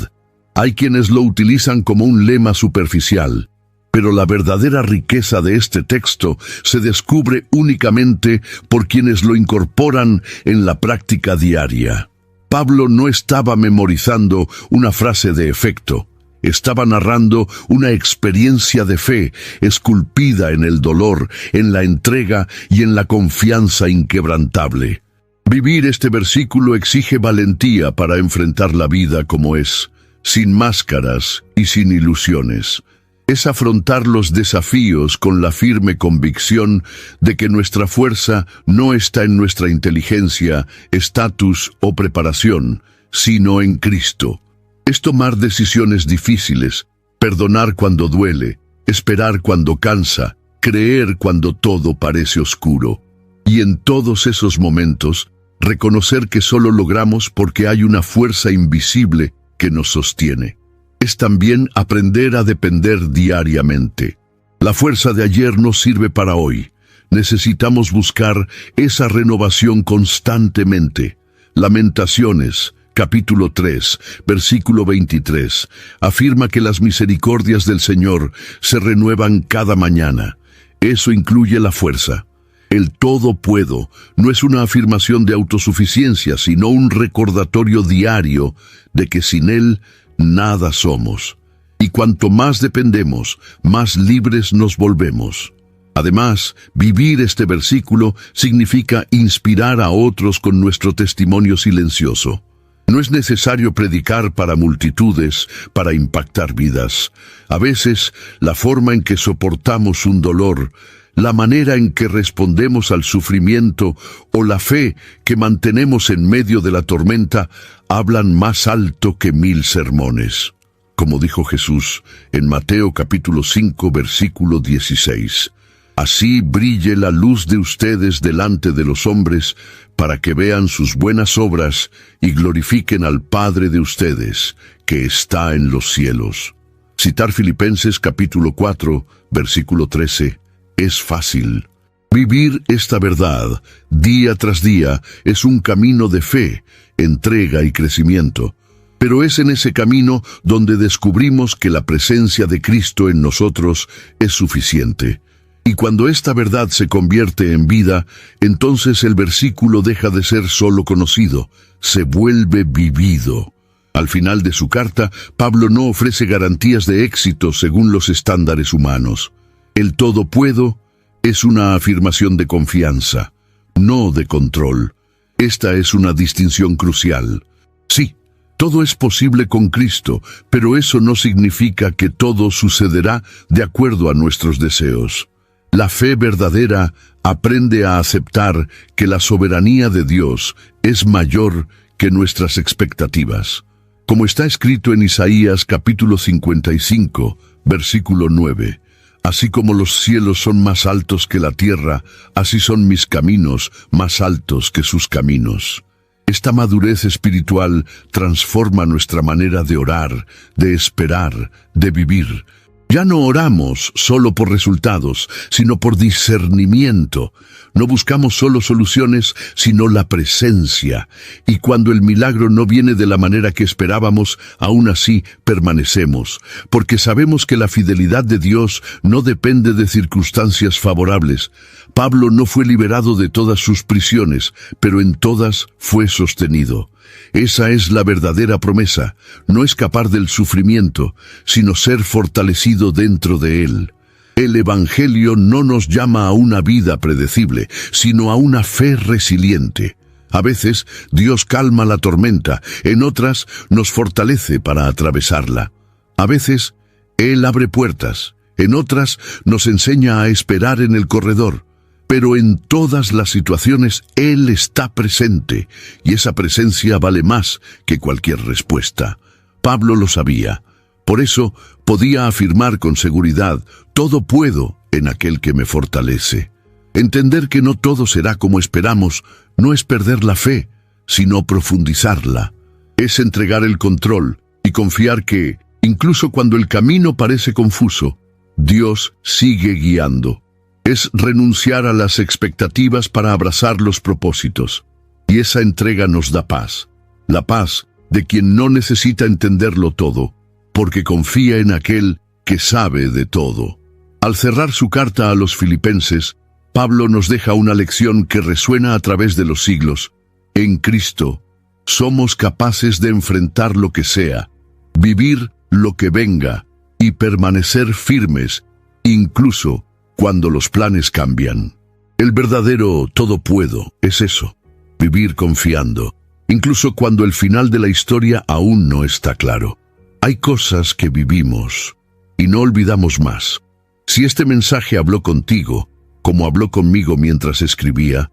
Hay quienes lo utilizan como un lema superficial, pero la verdadera riqueza de este texto se descubre únicamente por quienes lo incorporan en la práctica diaria. Pablo no estaba memorizando una frase de efecto, estaba narrando una experiencia de fe esculpida en el dolor, en la entrega y en la confianza inquebrantable. Vivir este versículo exige valentía para enfrentar la vida como es, sin máscaras y sin ilusiones. Es afrontar los desafíos con la firme convicción de que nuestra fuerza no está en nuestra inteligencia, estatus o preparación, sino en Cristo. Es tomar decisiones difíciles, perdonar cuando duele, esperar cuando cansa, creer cuando todo parece oscuro. Y en todos esos momentos, reconocer que solo logramos porque hay una fuerza invisible que nos sostiene. Es también aprender a depender diariamente. La fuerza de ayer no sirve para hoy. Necesitamos buscar esa renovación constantemente. Lamentaciones, capítulo 3, versículo 23, afirma que las misericordias del Señor se renuevan cada mañana. Eso incluye la fuerza. El todo puedo no es una afirmación de autosuficiencia, sino un recordatorio diario de que sin Él nada somos. Y cuanto más dependemos, más libres nos volvemos. Además, vivir este versículo significa inspirar a otros con nuestro testimonio silencioso. No es necesario predicar para multitudes, para impactar vidas. A veces, la forma en que soportamos un dolor, la manera en que respondemos al sufrimiento o la fe que mantenemos en medio de la tormenta hablan más alto que 1000 sermones. Como dijo Jesús en Mateo capítulo 5, versículo 16. Así brille la luz de ustedes delante de los hombres, para que vean sus buenas obras y glorifiquen al Padre de ustedes, que está en los cielos. Citar Filipenses capítulo 4, versículo 13, es fácil. Vivir esta verdad día tras día es un camino de fe, entrega y crecimiento. Pero es en ese camino donde descubrimos que la presencia de Cristo en nosotros es suficiente. Y cuando esta verdad se convierte en vida, entonces el versículo deja de ser solo conocido, se vuelve vivido. Al final de su carta, Pablo no ofrece garantías de éxito según los estándares humanos. El todo puedo es una afirmación de confianza, no de control. Esta es una distinción crucial. Sí, todo es posible con Cristo, pero eso no significa que todo sucederá de acuerdo a nuestros deseos. La fe verdadera aprende a aceptar que la soberanía de Dios es mayor que nuestras expectativas. Como está escrito en Isaías capítulo 55, versículo 9, así como los cielos son más altos que la tierra, así son mis caminos más altos que sus caminos. Esta madurez espiritual transforma nuestra manera de orar, de esperar, de vivir. Ya no oramos solo por resultados, sino por discernimiento. No buscamos solo soluciones, sino la presencia. Y cuando el milagro no viene de la manera que esperábamos, aún así permanecemos, porque sabemos que la fidelidad de Dios no depende de circunstancias favorables. Pablo no fue liberado de todas sus prisiones, pero en todas fue sostenido. Esa es la verdadera promesa, no escapar del sufrimiento, sino ser fortalecido dentro de él. El Evangelio no nos llama a una vida predecible, sino a una fe resiliente. A veces Dios calma la tormenta, en otras nos fortalece para atravesarla. A veces Él abre puertas, en otras nos enseña a esperar en el corredor. Pero en todas las situaciones Él está presente, y esa presencia vale más que cualquier respuesta. Pablo lo sabía. Por eso podía afirmar con seguridad, todo puedo en aquel que me fortalece. Entender que no todo será como esperamos no es perder la fe, sino profundizarla. Es entregar el control y confiar que, incluso cuando el camino parece confuso, Dios sigue guiando. Es renunciar a las expectativas para abrazar los propósitos. Y esa entrega nos da paz. La paz de quien no necesita entenderlo todo, porque confía en aquel que sabe de todo. Al cerrar su carta a los filipenses, Pablo nos deja una lección que resuena a través de los siglos. En Cristo, somos capaces de enfrentar lo que sea, vivir lo que venga y permanecer firmes, incluso cuando los planes cambian. El verdadero todo puedo es eso, vivir confiando, incluso cuando el final de la historia aún no está claro. Hay cosas que vivimos y no olvidamos más. Si este mensaje habló contigo, como habló conmigo mientras escribía,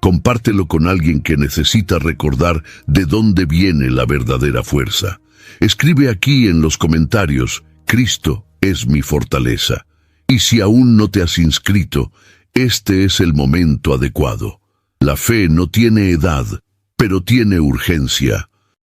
Compártelo con alguien que necesita recordar de dónde viene la verdadera fuerza. Escribe aquí en los comentarios: Cristo es mi fortaleza. Y si aún no te has inscrito, este es el momento adecuado. La fe no tiene edad, pero tiene urgencia.